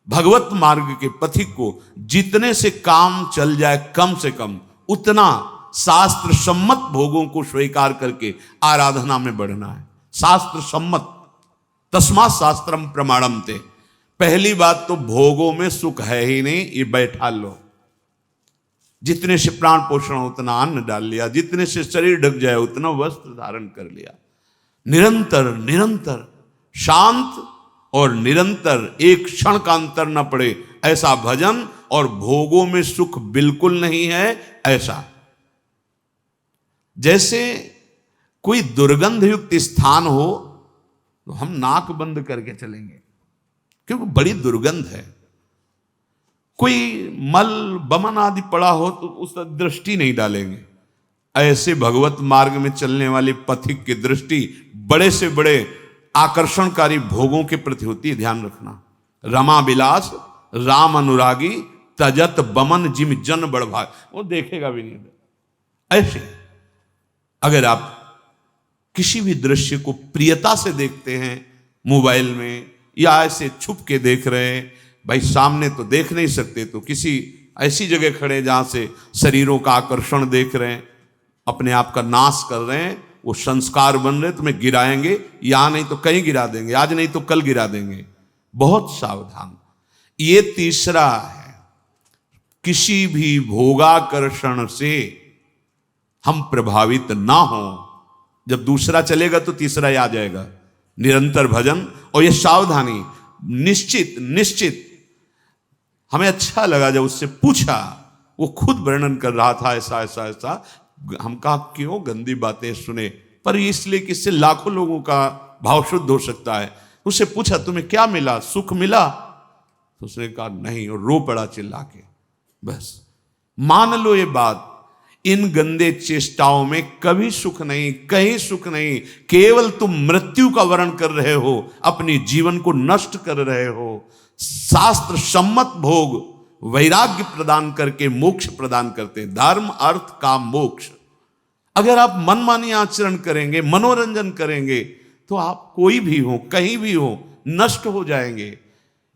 भगवत मार्ग के पथिक को जितने से काम चल जाए कम से कम, उतना शास्त्र सम्मत भोगों को स्वीकार करके आराधना में बढ़ना है। शास्त्र सम्मत, तस्मात् शास्त्रम प्रमाणम ते। पहली बात तो भोगों में सुख है ही नहीं, ये बैठा लो। जितने से प्राण पोषण उतना अन्न डाल लिया, जितने से शरीर ढक जाए उतना वस्त्र धारण कर लिया। निरंतर शांत और निरंतर, एक क्षण का अंतर न पड़े ऐसा भजन, और भोगों में सुख बिल्कुल नहीं है ऐसा। जैसे कोई दुर्गंध युक्त स्थान हो तो हम नाक बंद करके चलेंगे, क्योंकि बड़ी दुर्गंध है। कोई मल बमन आदि पड़ा हो तो उस पर दृष्टि नहीं डालेंगे। ऐसे भगवत मार्ग में चलने वाले पथिक की दृष्टि बड़े से बड़े आकर्षणकारी भोगों के प्रति होती है, ध्यान रखना। रमा विलास राम अनुरागी तजत बमन जिम जन बड़भाग, वो देखेगा भी नहीं। ऐसे अगर आप किसी भी दृश्य को प्रियता से देखते हैं मोबाइल में, या ऐसे छुप के देख रहे हैं, भाई सामने तो देख नहीं सकते तो किसी ऐसी जगह खड़े जहां से शरीरों का आकर्षण देख रहे हैं, अपने आप का नाश कर रहे हैं, वो संस्कार बन रहे, तुम्हें गिराएंगे, यहां नहीं तो कहीं गिरा देंगे, आज नहीं तो कल गिरा देंगे। बहुत सावधान। ये तीसरा है, किसी भी भोगाकर्षण से हम प्रभावित ना हो। जब दूसरा चलेगा तो तीसरा ही आ जाएगा। निरंतर भजन और ये सावधानी, निश्चित। हमें अच्छा लगा जब उससे पूछा, वो खुद वर्णन कर रहा था ऐसा। हम कहा क्यों गंदी बातें सुने, पर इसलिए कि इससे लाखों लोगों का भाव शुद्ध हो सकता है। उससे पूछा तुम्हें क्या मिला, सुख मिला? तो उसने कहा नहीं, और रो पड़ा चिल्ला के। बस मान लो ये बात, इन गंदे चेष्टाओं में कभी सुख नहीं, कहीं सुख नहीं। केवल तुम मृत्यु का वर्ण कर रहे हो, अपनी जीवन को नष्ट कर रहे हो। शास्त्र सम्मत भोग वैराग्य प्रदान करके मोक्ष प्रदान करते, धर्म अर्थ काम मोक्ष। अगर आप मनमानी आचरण करेंगे, मनोरंजन करेंगे, तो आप कोई भी हो, कहीं भी हो, नष्ट हो जाएंगे।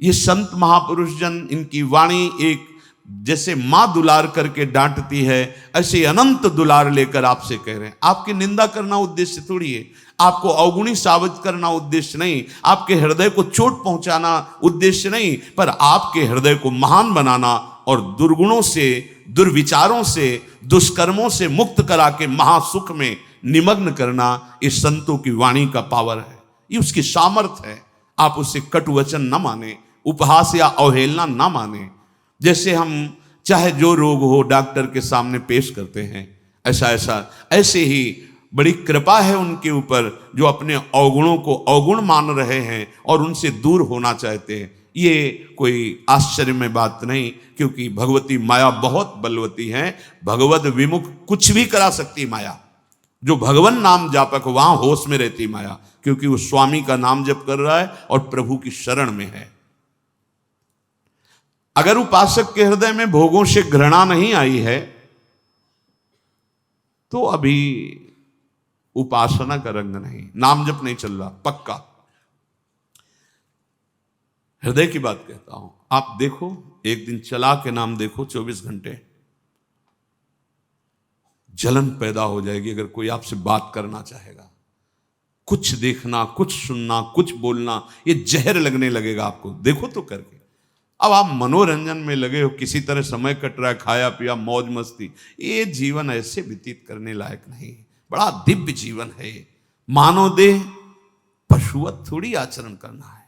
ये संत महापुरुष जन, इनकी वाणी एक जैसे मां दुलार करके डांटती है, ऐसे अनंत दुलार लेकर आपसे कह रहे हैं। आपकी निंदा करना उद्देश्य थोड़ी है, आपको अवगुणी साबित करना उद्देश्य नहीं, आपके हृदय को चोट पहुंचाना उद्देश्य नहीं, पर आपके हृदय को महान बनाना और दुर्गुणों से, दुर्विचारों से, दुष्कर्मों से मुक्त करा के महासुख में निमग्न करना, इस संतों की वाणी का पावर है। ये उसकी सामर्थ्य है। आप उससे कटु वचन न माने, उपहास या अवहेलना न माने। जैसे हम चाहे जो रोग हो डॉक्टर के सामने पेश करते हैं, ऐसे ही बड़ी कृपा है उनके ऊपर जो अपने अवगुणों को अवगुण मान रहे हैं और उनसे दूर होना चाहते हैं। ये कोई आश्चर्य में बात नहीं, क्योंकि भगवती माया बहुत बलवती है। भगवत विमुख कुछ भी करा सकती माया। जो भगवान नाम जापक वहां होश में रहती माया, क्योंकि वो स्वामी का नाम जप कर रहा है और प्रभु की शरण में है। अगर उपासक के हृदय में भोगों से घृणा नहीं आई है तो अभी उपासना का रंग नहीं, नाम जप नहीं चल रहा पक्का। हृदय की बात कहता हूं। आप देखो, एक दिन चला के नाम देखो 24 घंटे, जलन पैदा हो जाएगी। अगर कोई आपसे बात करना चाहेगा, कुछ देखना, कुछ सुनना, कुछ बोलना, ये जहर लगने लगेगा आपको। देखो तो करके। अब आप मनोरंजन में लगे हो, किसी तरह समय कट रहा है, खाया पिया मौज मस्ती, ये जीवन ऐसे व्यतीत करने लायक नहीं। बड़ा दिव्य जीवन है। मानव देह पशुवत थोड़ी आचरण करना है।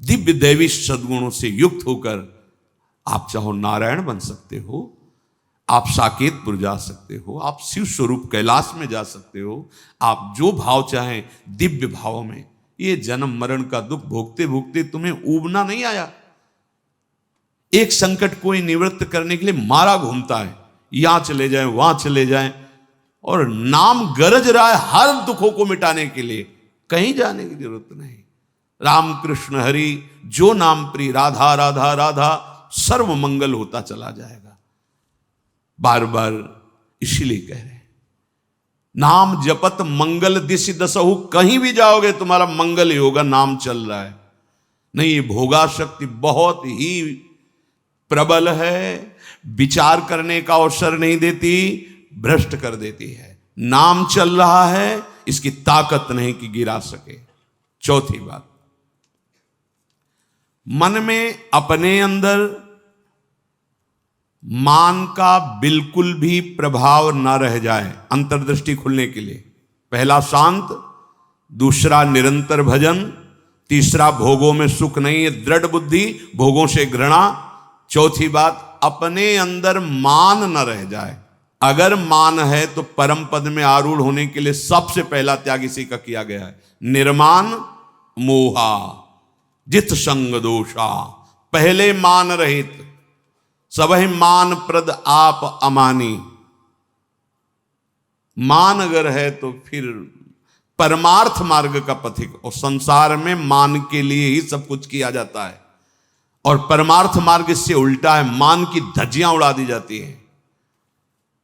दिव्य दैवी सद्गुणों से युक्त होकर आप चाहो नारायण बन सकते हो, आप साकेतपुर जा सकते हो, आप शिव स्वरूप कैलाश में जा सकते हो। आप जो भाव चाहें दिव्य भाव में। ये जन्म मरण का दुख भोगते भोगते तुम्हें ऊबना नहीं आया। एक संकट कोई निवृत्त करने के लिए मारा घूमता है, यहां चले जाएं वहां चले जाएं, और नाम गरज रहा है हर दुखों को मिटाने के लिए। कहीं जाने की जरूरत नहीं। राम कृष्ण हरि जो नाम प्रिय, राधा राधा राधा, सर्व मंगल होता चला जाएगा। बार बार इसीलिए कह रहे हैं, नाम जपत मंगल दिशि दसहु। कहीं भी जाओगे तुम्हारा मंगल ही होगा, नाम चल रहा है। नहीं, ये भोगा शक्ति बहुत ही प्रबल है, विचार करने का अवसर नहीं देती, भ्रष्ट कर देती है। नाम चल रहा है, इसकी ताकत नहीं कि गिरा सके। चौथी बात, मन में अपने अंदर मान का बिल्कुल भी प्रभाव न रह जाए। अंतर्दृष्टि खुलने के लिए पहला शांत, दूसरा निरंतर भजन, तीसरा भोगों में सुख नहीं है, दृढ़ बुद्धि, भोगों से घृणा। चौथी बात, अपने अंदर मान न रह जाए। अगर मान है तो परम पद में आरूढ़ होने के लिए सबसे पहला त्याग इसी का किया गया है। निर्मान मोहा जित संग दोषा। पहले मान रहित, सबहि मान प्रद आप अमानी। मान अगर है तो फिर परमार्थ मार्ग का पथिक। और संसार में मान के लिए ही सब कुछ किया जाता है, और परमार्थ मार्ग इससे उल्टा है। मान की धज्जियां उड़ा दी जाती हैं।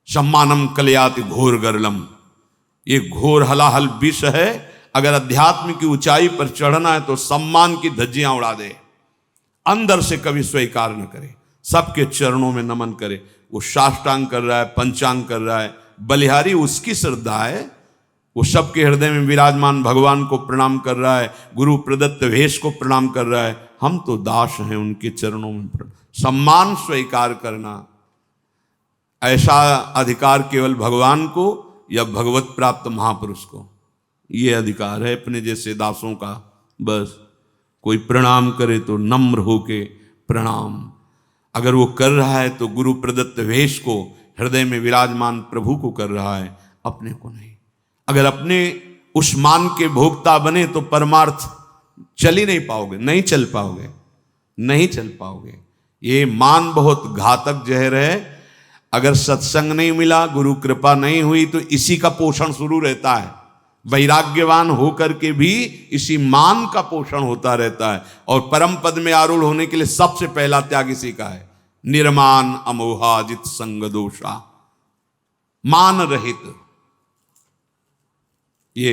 सम्मानम कलयाति घोर गरलम, ये घोर हलाहल विष है। अगर अध्यात्म की ऊंचाई पर चढ़ना है तो सम्मान की धज्जियां उड़ा दे, अंदर से कभी स्वीकार न करे, सबके चरणों में नमन करे। वो साष्टांग कर रहा है, पंचांग कर रहा है, बलिहारी उसकी श्रद्धा है। वो सबके हृदय में विराजमान भगवान को प्रणाम कर रहा है, गुरु प्रदत्त वेश को प्रणाम कर रहा है। हम तो दास हैं उनके चरणों में। सम्मान स्वीकार करना, ऐसा अधिकार केवल भगवान को या भगवत प्राप्त महापुरुष को ये अधिकार है, अपने जैसे दासों का। बस कोई प्रणाम करे तो नम्र होके प्रणाम। अगर वो कर रहा है तो गुरु प्रदत्त वेश को, हृदय में विराजमान प्रभु को कर रहा है, अपने को नहीं। अगर अपने उस मान के भोक्ता बने तो परमार्थ चल ही नहीं पाओगे, नहीं चल पाओगे, नहीं चल पाओगे। ये मान बहुत घातक जहर है। अगर सत्संग नहीं मिला, गुरु कृपा नहीं हुई, तो इसी का पोषण शुरू रहता है। वैराग्यवान होकर के भी इसी मान का पोषण होता रहता है। और परम पद में आरूढ़ होने के लिए सबसे पहला त्याग इसी का है। निर्मान अमोहा जित संग दोषा, मान रहित। ये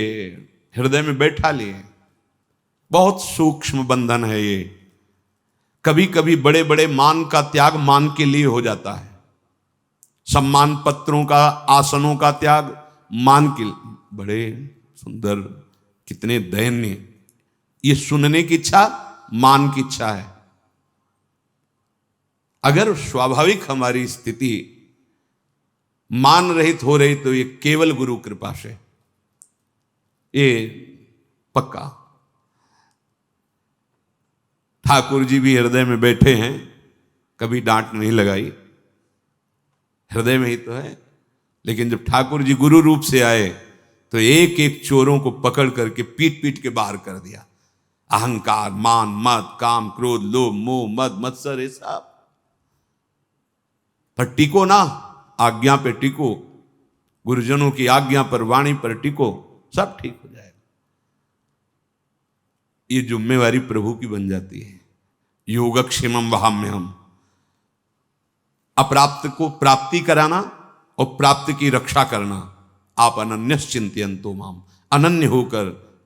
हृदय में बैठा लिए, बहुत सूक्ष्म बंधन है ये। कभी कभी बड़े बड़े मान का त्याग मान के लिए हो जाता है। सम्मान पत्रों का, आसनों का त्याग मान के लिए। बड़े सुंदर, कितने दयनीय। ये सुनने की इच्छा मान की इच्छा है। अगर स्वाभाविक हमारी स्थिति मान रहित हो रही तो ये केवल गुरु कृपा से, ये पक्का। ठाकुर जी भी हृदय में बैठे हैं, कभी डांट नहीं लगाई, हृदय में ही तो है। लेकिन जब ठाकुर जी गुरु रूप से आए तो एक एक चोरों को पकड़ करके पीट पीट के बाहर कर दिया। अहंकार, मान, मद, काम, क्रोध, लोभ, मोह, मद, मत्सर, ये सब पर टिको ना, आज्ञा पे टिको, गुरुजनों की आज्ञा पर, वाणी पर टिको, सब ठीक हो जाएगा। ये जिम्मेवारी प्रभु की बन जाती है। योगक्षेमम वहाम्यहम्, अप्राप्त को प्राप्ति कराना और प्राप्ति की रक्षा करना। आप अनन्यस चिंतयन्तो माम, अनन्य होकर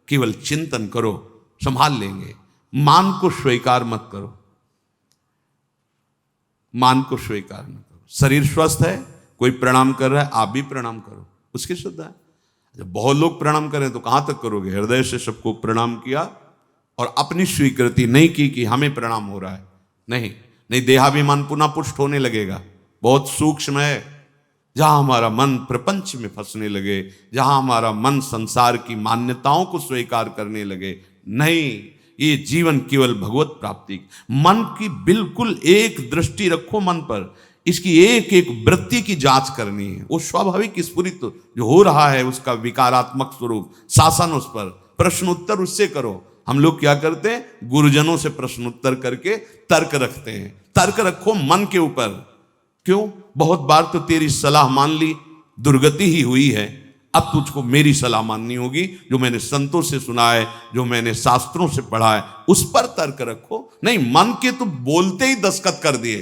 केवल चिंतन करो, संभाल लेंगे। मान को स्वीकार मत करो, मान को स्वीकार मत करो। शरीर स्वस्थ है, कोई प्रणाम कर रहा है, आप भी प्रणाम करो, उसकी श्रद्धा है। जब बहुत लोग प्रणाम करें तो कहां तक करोगे? हृदय से सबको प्रणाम किया और अपनी स्वीकृति नहीं की कि हमें प्रणाम हो रहा है, नहीं नहीं, देहाभिमान पुनः पुष्ट होने लगेगा। बहुत सूक्ष्म है। जहां हमारा मन प्रपंच में फंसने लगे, जहां हमारा मन संसार की मान्यताओं को स्वीकार करने लगे, नहीं, ये जीवन केवल भगवत प्राप्ति। मन की बिल्कुल एक दृष्टि रखो मन पर, इसकी एक एक वृत्ति की जांच करनी है। वो स्वाभाविक स्फुरित जो हो रहा है उसका विकारात्मक स्वरूप, शासन उस पर, प्रश्न उत्तर उससे करो। हम लोग क्या करते हैं? गुरुजनों से प्रश्न उत्तर करके तर्क रखते हैं। तर्क रखो मन के ऊपर। क्यों? बहुत बार तो तेरी सलाह मान ली, दुर्गति ही हुई है, अब तुझको मेरी सलाह माननी होगी, जो मैंने संतों से सुना है, जो मैंने शास्त्रों से पढ़ा है, उस पर तर्क रखो। नहीं, मन के तो बोलते ही दस्तखत कर दिए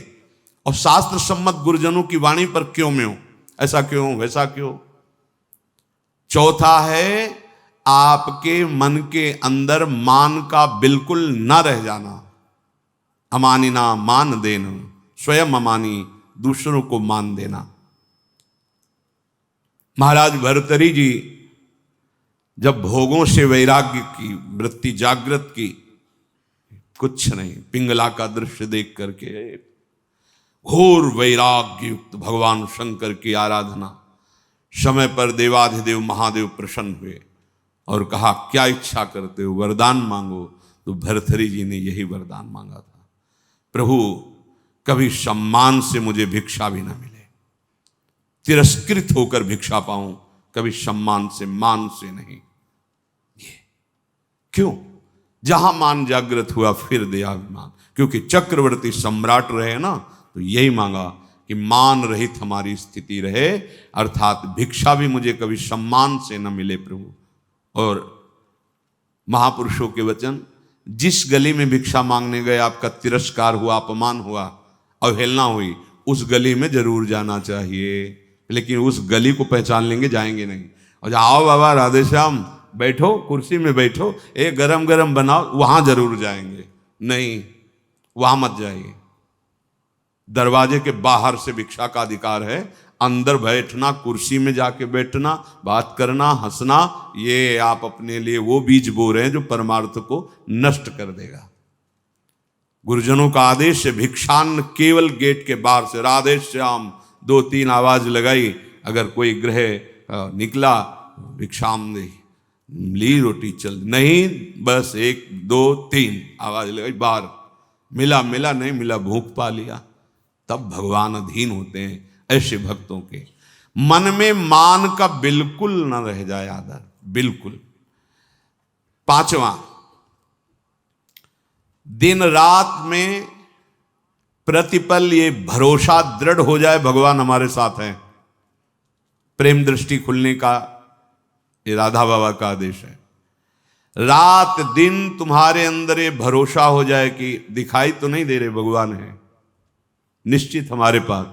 और शास्त्र सम्मत गुरुजनों की वाणी पर क्यों में हो, ऐसा क्यों, वैसा क्यों। चौथा है आपके मन के अंदर मान का बिल्कुल न रह जाना। अमानिना मान देना, स्वयं अमानी, दूसरों को मान देना। महाराज भर्तरी जी जब भोगों से वैराग्य की वृत्ति जागृत की, कुछ नहीं, पिंगला का दृश्य देख करके घोर वैराग्य युक्त भगवान शंकर की आराधना, समय पर देवाधिदेव महादेव प्रसन्न हुए और कहा क्या इच्छा करते हो, वरदान मांगो। तो भर्तरी जी ने यही वरदान मांगा था, प्रभु कभी सम्मान से मुझे भिक्षा भी ना मिले, तिरस्कृत होकर भिक्षा पाऊं, कभी सम्मान से, मान से नहीं। ये क्यों? जहां मान जागृत हुआ फिर देहाभिमान, क्योंकि चक्रवर्ती सम्राट रहे ना, तो यही मांगा कि मान रहित हमारी स्थिति रहे, अर्थात भिक्षा भी मुझे कभी सम्मान से न मिले प्रभु। और महापुरुषों के वचन, जिस गली में भिक्षा मांगने गए आपका तिरस्कार हुआ, अपमान हुआ, अवहेलना हुई, उस गली में जरूर जाना चाहिए। लेकिन उस गली को पहचान लेंगे, जाएंगे नहीं। और आओ बाबा राधे श्याम, बैठो कुर्सी में बैठो, एक गरम गरम बनाओ, वहां जरूर जाएंगे, नहीं, वहां मत जाइए। दरवाजे के बाहर से भिक्षा का अधिकार है, अंदर बैठना, कुर्सी में जाके बैठना, बात करना, हंसना, ये आप अपने लिए वो बीज बो रहे हैं जो परमार्थ को नष्ट कर देगा। गुरुजनों का आदेश है, भिक्षान्न केवल गेट के बाहर से, राधे श्याम 2-3 आवाज लगाई, अगर कोई ग्रह निकला भिक्षाम दे, ली रोटी चल, नहीं बस 1 2 3 आवाज लगाई, बाहर मिला मिला, नहीं मिला भूख पा लिया। तब भगवान अधीन होते हैं ऐसे भक्तों के। मन में मान का बिल्कुल न रह जाए आदर, बिल्कुल। 5वां, दिन रात में प्रतिपल ये भरोसा दृढ़ हो जाए भगवान हमारे साथ हैं। प्रेम दृष्टि खुलने का ये राधा बाबा का आदेश है। रात दिन तुम्हारे अंदर ये भरोसा हो जाए कि दिखाई तो नहीं दे रहे, भगवान है निश्चित हमारे पास।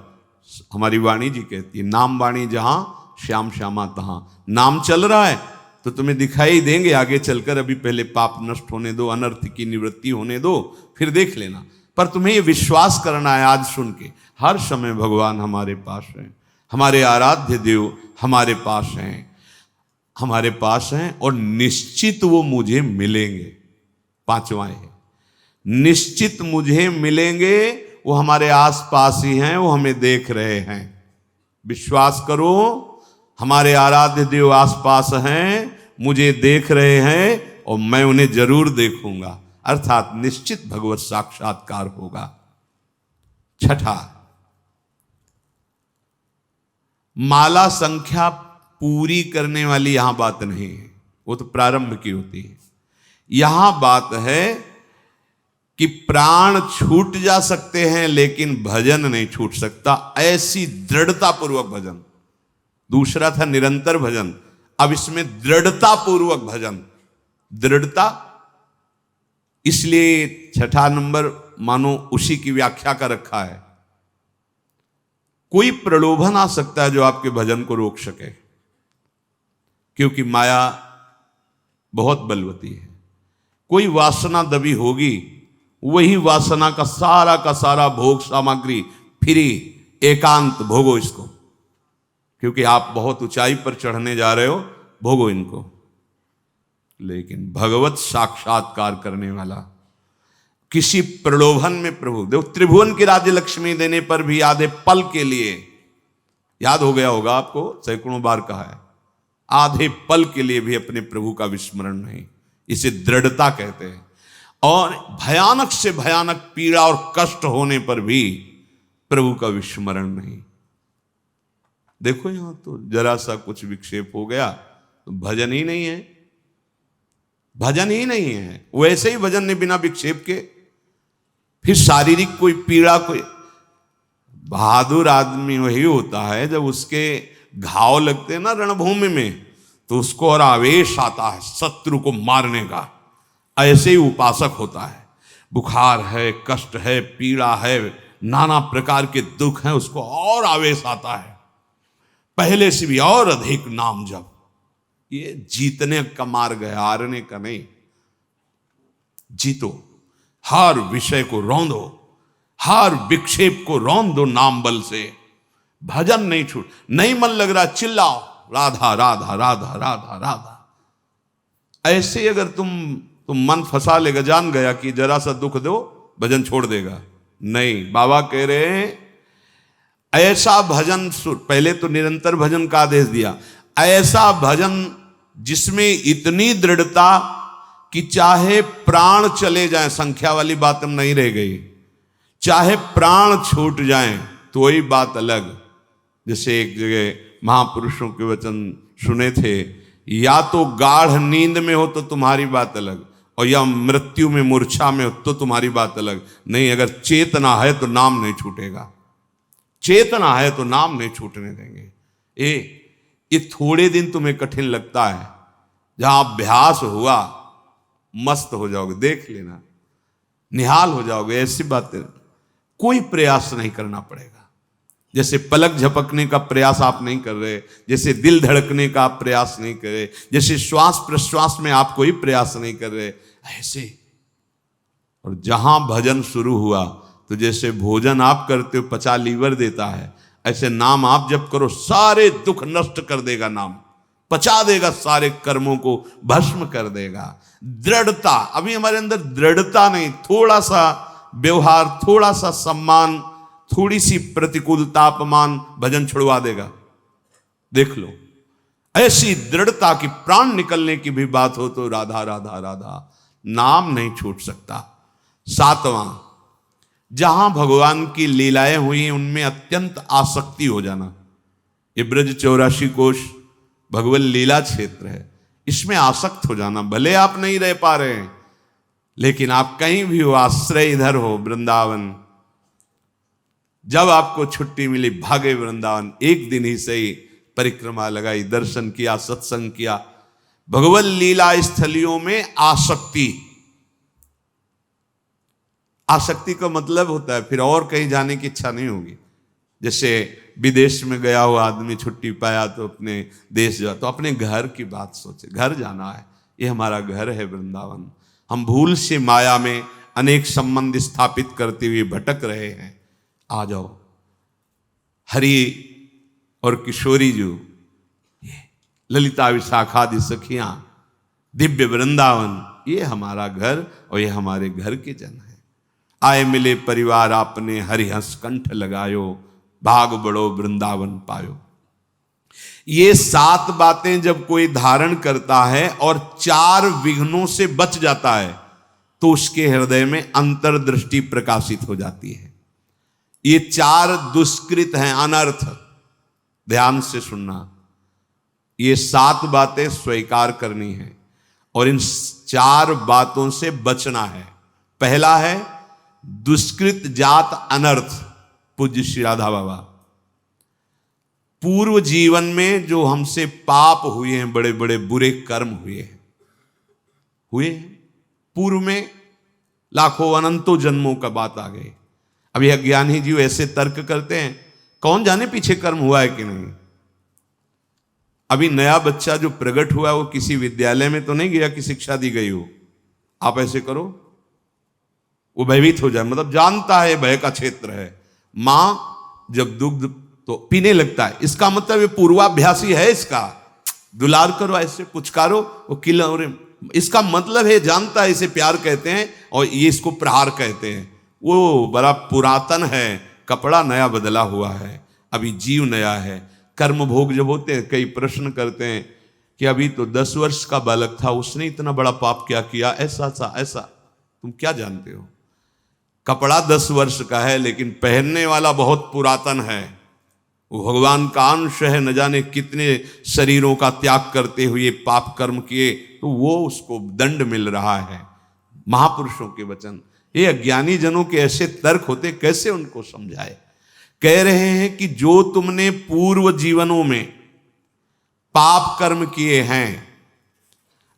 हमारी वाणी जी कहती है, नाम वाणी जहां श्याम श्यामा तहां। नाम चल रहा है तो तुम्हें दिखाई देंगे आगे चलकर, अभी पहले पाप नष्ट होने दो, अनर्थ की निवृत्ति होने दो, फिर देख लेना। पर तुम्हें ये विश्वास करना है आज सुन के, हर समय भगवान हमारे पास हैं, हमारे आराध्य देव हमारे पास हैं, हमारे पास हैं और निश्चित वो मुझे मिलेंगे। 5वां है, निश्चित मुझे मिलेंगे, वो हमारे आसपास ही हैं, वो हमें देख रहे हैं। विश्वास करो, हमारे आराध्य देव आसपास हैं, मुझे देख रहे हैं और मैं उन्हें जरूर देखूंगा। अर्थात निश्चित भगवत साक्षात्कार होगा। छठा, माला संख्या पूरी करने वाली यहां बात नहीं है, वो तो प्रारंभ की होती है। यहां बात है कि प्राण छूट जा सकते हैं लेकिन भजन नहीं छूट सकता, ऐसी दृढ़ता पूर्वक भजन। दूसरा था निरंतर भजन, अब इसमें दृढ़ता पूर्वक भजन। दृढ़ता इसलिए छठा नंबर मानो उसी की व्याख्या का रखा है। कोई प्रलोभन आ सकता है जो आपके भजन को रोक सके, क्योंकि माया बहुत बलवती है। कोई वासना दबी होगी, वही वासना का सारा भोग सामग्री फ्री, एकांत भोगो इसको, क्योंकि आप बहुत ऊंचाई पर चढ़ने जा रहे हो, भोगो इनको। लेकिन भगवत साक्षात्कार करने वाला किसी प्रलोभन में, प्रभु देखो त्रिभुवन की राज्य लक्ष्मी देने पर भी आधे पल के लिए, याद हो गया होगा आपको, सैकड़ों बार कहा है, आधे पल के लिए भी अपने प्रभु का विस्मरण नहीं, इसे दृढ़ता कहते हैं। और भयानक से भयानक पीड़ा और कष्ट होने पर भी प्रभु का विस्मरण नहीं। देखो यहां तो जरा सा कुछ विक्षेप हो गया तो भजन ही नहीं है, भजन ही नहीं है। वैसे ही भजन ने बिना विक्षेप के, फिर शारीरिक कोई पीड़ा, कोई बहादुर आदमी वही होता है जब उसके घाव लगते हैं ना रणभूमि में, तो उसको और आवेश आता है शत्रु को मारने का। ऐसे ही उपासक होता है, बुखार है, कष्ट है, पीड़ा है, नाना प्रकार के दुख हैं, उसको और आवेश आता है, पहले से भी और अधिक नाम जप। ये जीतने का मार्ग है, हारने का नहीं। जीतो, हर विषय को रौंदो, हर विक्षेप को रौंदो नाम बल से। भजन नहीं छूट, नहीं मन लग रहा चिल्लाओ राधा राधा राधा राधा राधा। ऐसे अगर तुम मन फंसा लेगा, जान गया कि जरा सा दुख दो भजन छोड़ देगा, नहीं। बाबा कह रहे हैं ऐसा भजन, पहले तो निरंतर भजन का आदेश दिया, ऐसा भजन जिसमें इतनी दृढ़ता कि चाहे प्राण चले जाएं, संख्या वाली बात हम नहीं रह गई, चाहे प्राण छूट जाएं तो वही बात अलग। जैसे एक जगह महापुरुषों के वचन सुने थे, या तो गाढ़ नींद में हो तो तुम्हारी बात अलग, और या मृत्यु में मूर्छा में हो तो तुम्हारी बात अलग। नहीं, अगर चेतना है तो नाम नहीं छूटेगा, चेतना है तो नाम नहीं छूटने देंगे। ये थोड़े दिन तुम्हें कठिन लगता है, जहां अभ्यास हुआ मस्त हो जाओगे, देख लेना, निहाल हो जाओगे। ऐसी बातें कोई प्रयास नहीं करना पड़ेगा। जैसे पलक झपकने का प्रयास आप नहीं कर रहे, जैसे दिल धड़कने का आप प्रयास नहीं कर रहे, जैसे श्वास प्रश्वास में आप कोई प्रयास नहीं कर रहे, ऐसे। और जहां भजन शुरू हुआ तो जैसे भोजन आप करते हो पचा लीवर देता है, ऐसे नाम आप जब करो सारे दुख नष्ट कर देगा, नाम पचा देगा, सारे कर्मों को भस्म कर देगा। दृढ़ता, अभी हमारे अंदर दृढ़ता नहीं, थोड़ा सा व्यवहार, थोड़ा सा सम्मान, थोड़ी सी प्रतिकूलता, अपमान भजन छुड़वा देगा। देख लो, ऐसी दृढ़ता की प्राण निकलने की भी बात हो तो राधा राधा राधा, नाम नहीं छूट सकता। सातवां, जहां भगवान की लीलाएं हुई उनमें अत्यंत आसक्ति हो जाना। ये ब्रज 84 कोश भगवत लीला क्षेत्र है, इसमें आसक्त हो जाना। भले आप नहीं रह पा रहे हैं, लेकिन आप कहीं भी हो, आश्रय इधर हो वृंदावन, जब आपको छुट्टी मिली भागे वृंदावन, एक दिन ही सही परिक्रमा लगाई, दर्शन किया, सत्संग किया। भगवत लीला स्थलियों में आसक्ति, आसक्ति का मतलब होता है फिर और कहीं जाने की इच्छा नहीं होगी। जैसे विदेश में गया हुआ आदमी छुट्टी पाया तो अपने देश जा, तो अपने घर की बात सोचे, घर जाना है, ये हमारा घर है वृंदावन। हम भूल से माया में अनेक संबंध स्थापित करते हुए भटक रहे हैं। आ जाओ, हरि और किशोरी जो, ये ललिता विशाखादि सखियां, दिव्य वृंदावन, ये हमारा घर और ये हमारे घर के जन है। आए मिले परिवार आपने, हरि हंस कंठ लगायो, भाग बड़ो वृंदावन पायो। ये 7 बातें जब कोई धारण करता है और 4 विघ्नों से बच जाता है तो उसके हृदय में अंतर्दृष्टि प्रकाशित हो जाती है। ये 4 दुष्कृत हैं, अनर्थ। ध्यान से सुनना, ये 7 बातें स्वीकार करनी है और इन 4 बातों से बचना है। पहला है दुष्कृत जात अनर्थ। पूज्य श्री राधा बाबा, पूर्व जीवन में जो हमसे पाप हुए हैं, बड़े बड़े बुरे कर्म हुए हैं, पूर्व में लाखों अनंतों जन्मों का बात आ गई। अभी अज्ञानी जी ऐसे तर्क करते हैं, कौन जाने पीछे कर्म हुआ है कि नहीं। अभी नया बच्चा जो प्रकट हुआ वो किसी विद्यालय में तो नहीं गया कि शिक्षा दी गई हो, आप ऐसे करो, वो भयभीत हो जाए, मतलब जानता है भय का क्षेत्र है। मां जब दुग्ध तो पीने लगता है, इसका मतलब ये पूर्वाभ्यासी है, इसका दुलार करो, ऐसे पुचकारो, वो किला, इसका मतलब है जानता है, इसे प्यार कहते हैं और ये इसको प्रहार कहते हैं। वो बड़ा पुरातन है, कपड़ा नया बदला हुआ है, अभी जीव नया है। कर्म भोग जब होते हैं, कई प्रश्न करते हैं कि अभी तो 10 वर्ष का बालक था, उसने इतना बड़ा पाप क्या किया, ऐसा। तुम क्या जानते हो? कपड़ा 10 वर्ष का है लेकिन पहनने वाला बहुत पुरातन है, वो भगवान का अंश है, न जाने कितने शरीरों का त्याग करते हुए पाप कर्म किए, तो वो उसको दंड मिल रहा है। महापुरुषों के वचन, ये अज्ञानी जनों के ऐसे तर्क होते, कैसे उनको समझाए। कह रहे हैं कि जो तुमने पूर्व जीवनों में पाप कर्म किए हैं,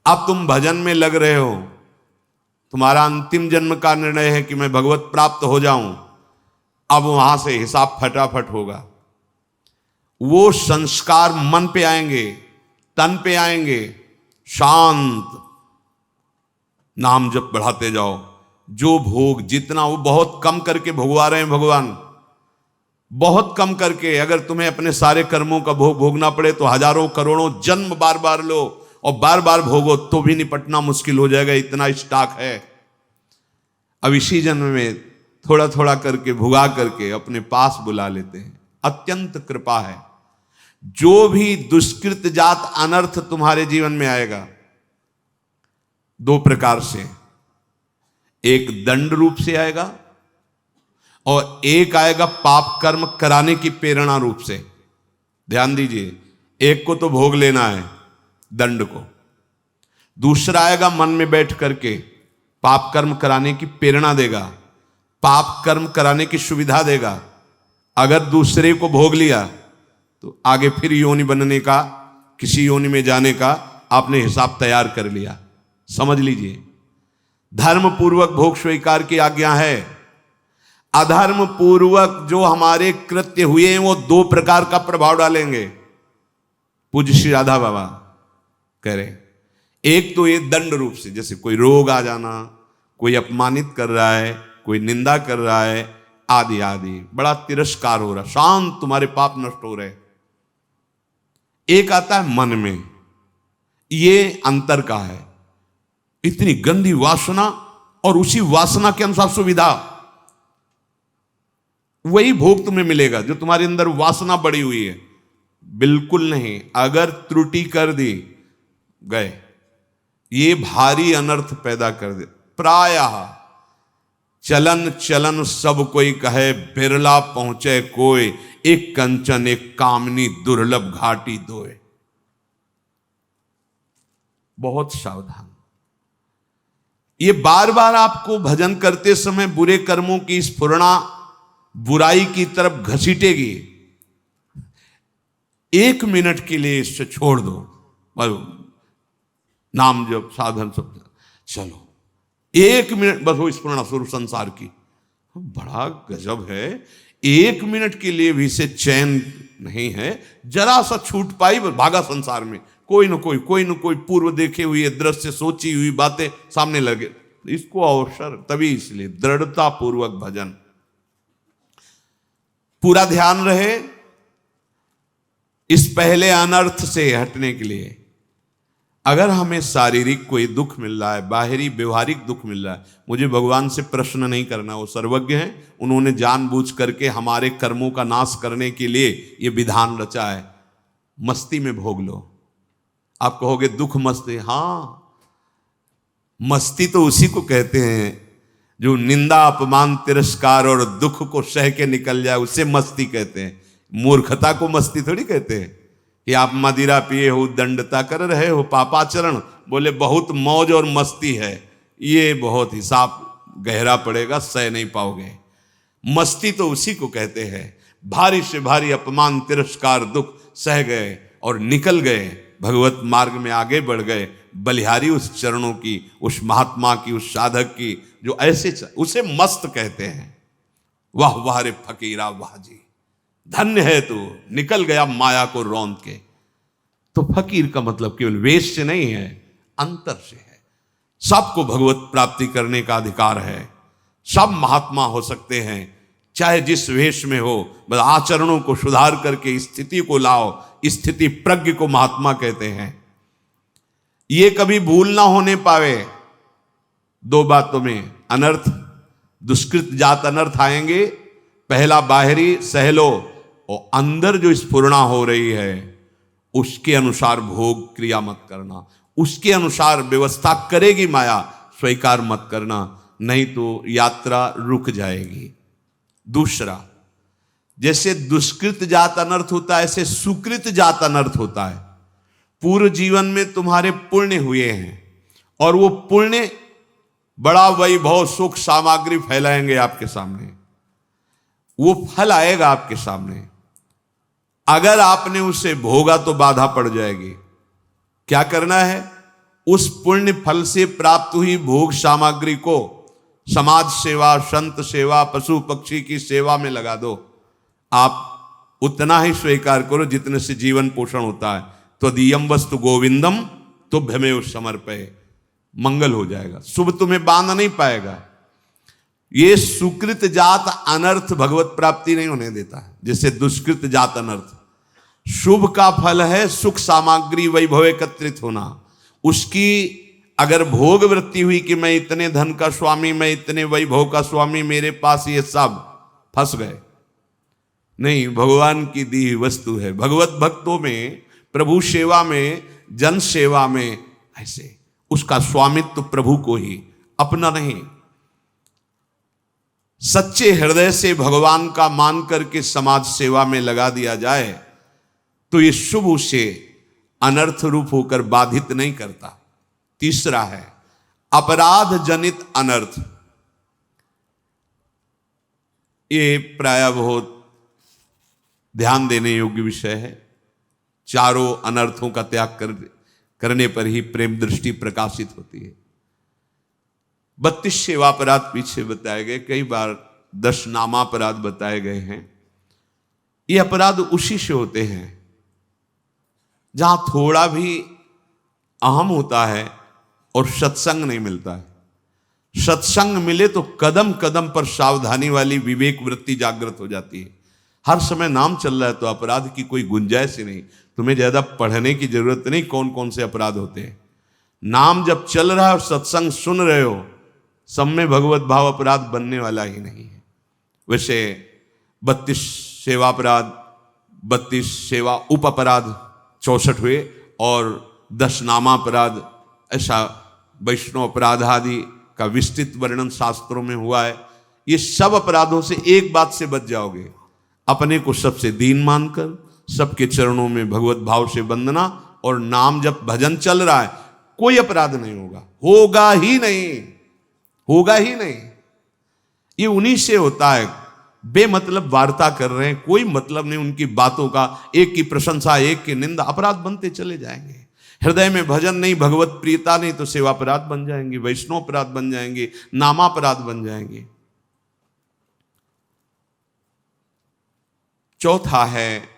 अब तुम भजन में लग रहे हो, तुम्हारा अंतिम जन्म का निर्णय है कि मैं भगवत प्राप्त हो जाऊं, अब वहां से हिसाब फटाफट होगा। वो संस्कार मन पे आएंगे, तन पे आएंगे, शांत नाम जप बढ़ाते जाओ। जो भोग जितना, वो बहुत कम करके भोगवा रहे हैं भगवान, बहुत कम करके। अगर तुम्हें अपने सारे कर्मों का भोग भोगना पड़े तो हजारों करोड़ों जन्म बार बार लो और बार बार भोगो, तो भी निपटना मुश्किल हो जाएगा, इतना स्टॉक है। अब इसी जन्म में थोड़ा थोड़ा करके भुगा करके अपने पास बुला लेते हैं। अत्यंत कृपा है। जो भी दुष्कृत जात अनर्थ तुम्हारे जीवन में आएगा, 2 प्रकार से, एक दंड रूप से आएगा और एक आएगा पाप कर्म कराने की प्रेरणा रूप से। ध्यान दीजिए, एक को तो भोग लेना है दंड को, दूसरा आएगा मन में बैठ करके पाप कर्म कराने की प्रेरणा देगा, पाप कर्म कराने की सुविधा देगा। अगर दूसरे को भोग लिया तो आगे फिर योनि बनने का, किसी योनि में जाने का आपने हिसाब तैयार कर लिया। समझ लीजिए, धर्म पूर्वक भोग स्वीकार की आज्ञा है। अधर्म पूर्वक जो हमारे कृत्य हुए हैं वो 2 प्रकार का प्रभाव डालेंगे। पूज्य श्री राधा बाबा कह रहे, एक तो ये दंड रूप से, जैसे कोई रोग आ जाना, कोई अपमानित कर रहा है, कोई निंदा कर रहा है, आदि आदि, बड़ा तिरस्कार हो रहा, शांत तुम्हारे पाप नष्ट हो रहे। एक आता है मन में, ये अंतर का है, इतनी गंदी वासना और उसी वासना के अनुसार सुविधा, वही भोग तुम्हें मिलेगा जो तुम्हारे अंदर वासना बढ़ी हुई है। बिल्कुल नहीं, अगर त्रुटि कर दी गए, ये भारी अनर्थ पैदा कर दे। प्रायः चलन चलन सब कोई कहे, बिरला पहुंचे कोई, एक कंचन एक कामनी दुर्लभ घाटी दोए। बहुत सावधान। ये बार बार आपको भजन करते समय बुरे कर्मों की स्फुरणा बुराई की तरफ घसीटेगी। 1 मिनट के लिए इससे छोड़ दो, नाम जप साधन सब, चलो 1 मिनट बस हो स्फुरणा स्वरूप संसार की। बड़ा गजब है, 1 मिनट के लिए भी इसे चैन नहीं है। जरा सा छूट पाई भागा संसार में, कोई न कोई पूर्व देखे हुए दृश्य, सोची हुई बातें सामने लगे। इसको अवसर, तभी इसलिए दृढ़ता पूर्वक भजन, पूरा ध्यान रहे इस पहले अनर्थ से हटने के लिए। अगर हमें शारीरिक कोई दुख मिल रहा है, बाहरी व्यवहारिक दुख मिल रहा है, मुझे भगवान से प्रश्न नहीं करना, वो सर्वज्ञ हैं, उन्होंने जानबूझ करके हमारे कर्मों का नाश करने के लिए ये विधान रचा है। मस्ती में भोग लो। आप कहोगे दुख मस्ती, हाँ, मस्ती तो उसी को कहते हैं जो निंदा अपमान तिरस्कार और दुख को सह के निकल जाए, उसे मस्ती कहते हैं। मूर्खता को मस्ती थोड़ी कहते हैं कि आप मदिरा पिए हो, दंडता कर रहे हो, पापाचरण, बोले बहुत मौज और मस्ती है, ये बहुत हिसाब गहरा पड़ेगा, सह नहीं पाओगे। मस्ती तो उसी को कहते हैं भारी से भारी अपमान तिरस्कार दुख सह गए और निकल गए, भगवत मार्ग में आगे बढ़ गए, बलिहारी उस चरणों की, उस महात्मा की, उस साधक की जो ऐसे उसे मस्त कहते हैं। वाह वाह रे फकीरा वाह जी, धन्य है तू, निकल गया माया को रौंद के। तो फकीर का मतलब केवल वेश से नहीं है, अंतर से है। सबको भगवत प्राप्ति करने का अधिकार है, सब महात्मा हो सकते हैं, चाहे जिस वेश में हो, बस आचरणों को सुधार करके स्थिति को लाओ। स्थिति प्रज्ञ को महात्मा कहते हैं। ये कभी भूल ना होने पावे। दो बातों में अनर्थ, दुष्कृत जात अनर्थ आएंगे। पहला बाहरी सह लो, और अंदर जो स्फुरणा हो रही है उसके अनुसार भोग क्रिया मत करना, उसके अनुसार व्यवस्था करेगी माया, स्वीकार मत करना, नहीं तो यात्रा रुक जाएगी। दूसरा, जैसे दुष्कृत जात अनर्थ होता है, ऐसे सुकृत जात अनर्थ होता है। पूर्व जीवन में तुम्हारे पुण्य हुए हैं और वो पुण्य बड़ा वैभव सुख सामग्री फैलाएंगे आपके सामने, वो फल आएगा आपके सामने। अगर आपने उसे भोगा तो बाधा पड़ जाएगी। क्या करना है? उस पुण्य फल से प्राप्त हुई भोग सामग्री को समाज सेवा, संत सेवा, पशु पक्षी की सेवा में लगा दो। आप उतना ही स्वीकार करो जितने से जीवन पोषण होता है। त्वदीयम वस्तु गोविंदम तुभ्यमेव समर्पये, मंगल हो जाएगा, शुभ तुम्हें बांध नहीं पाएगा। ये सुकृत जात अनर्थ भगवत प्राप्ति नहीं होने देता है, जैसे दुष्कृत जात अनर्थ। शुभ का फल है सुख सामग्री वैभव एकत्रित होना। उसकी अगर भोग वृत्ति हुई कि मैं इतने धन का स्वामी, मैं इतने वैभव का स्वामी, मेरे पास ये सब, फंस गए। नहीं, भगवान की दी वस्तु है। भगवत भक्तों में, प्रभु सेवा में, जन सेवा में, ऐसे उसका स्वामित्व प्रभु को ही, अपना नहीं। सच्चे हृदय से भगवान का मान करके समाज सेवा में लगा दिया जाए तो ये शुभ उसे अनर्थ रूप होकर बाधित नहीं करता। तीसरा है अपराध जनित अनर्थ। ये प्रायः बहुत ध्यान देने योग्य विषय है। चारों अनर्थों का त्याग करने पर ही प्रेम दृष्टि प्रकाशित होती है। 32 सेवापराध पीछे बताए गए, कई बार 10 नामापराध बताए गए हैं। ये अपराध उसी से होते हैं जहां थोड़ा भी अहम होता है और सत्संग नहीं मिलता है। सत्संग मिले तो कदम कदम पर सावधानी वाली विवेक वृत्ति जागृत हो जाती है। हर समय नाम चल रहा है तो अपराध की कोई गुंजाइश ही नहीं। तुम्हें ज्यादा पढ़ने की जरूरत नहीं कौन कौन से अपराध होते हैं। नाम जब चल रहा है और सत्संग सुन रहे हो, सब में भगवत भाव अपराध बनने वाला ही नहीं है। वैसे 32 सेवापराध, 32 सेवा उप अपराध 64 हुए और 10 नामापराध, ऐसा वैष्णव अपराध आदि का विस्तृत वर्णन शास्त्रों में हुआ है। ये सब अपराधों से एक बात से बच जाओगे, अपने को सबसे दीन मानकर सबके चरणों में भगवत भाव से वंदना, और नाम जब भजन चल रहा है कोई अपराध नहीं होगा, होगा ही नहीं, होगा ही नहीं। ये उन्हीं से होता है। बेमतलब वार्ता कर रहे हैं, कोई मतलब नहीं उनकी बातों का, एक की प्रशंसा एक की निंदा, अपराध बनते चले जाएंगे। हृदय में भजन नहीं, भगवत प्रियता नहीं तो सेवापराध बन जाएंगे, वैष्णव अपराध बन जाएंगे, नामापराध बन जाएंगे। चौथा है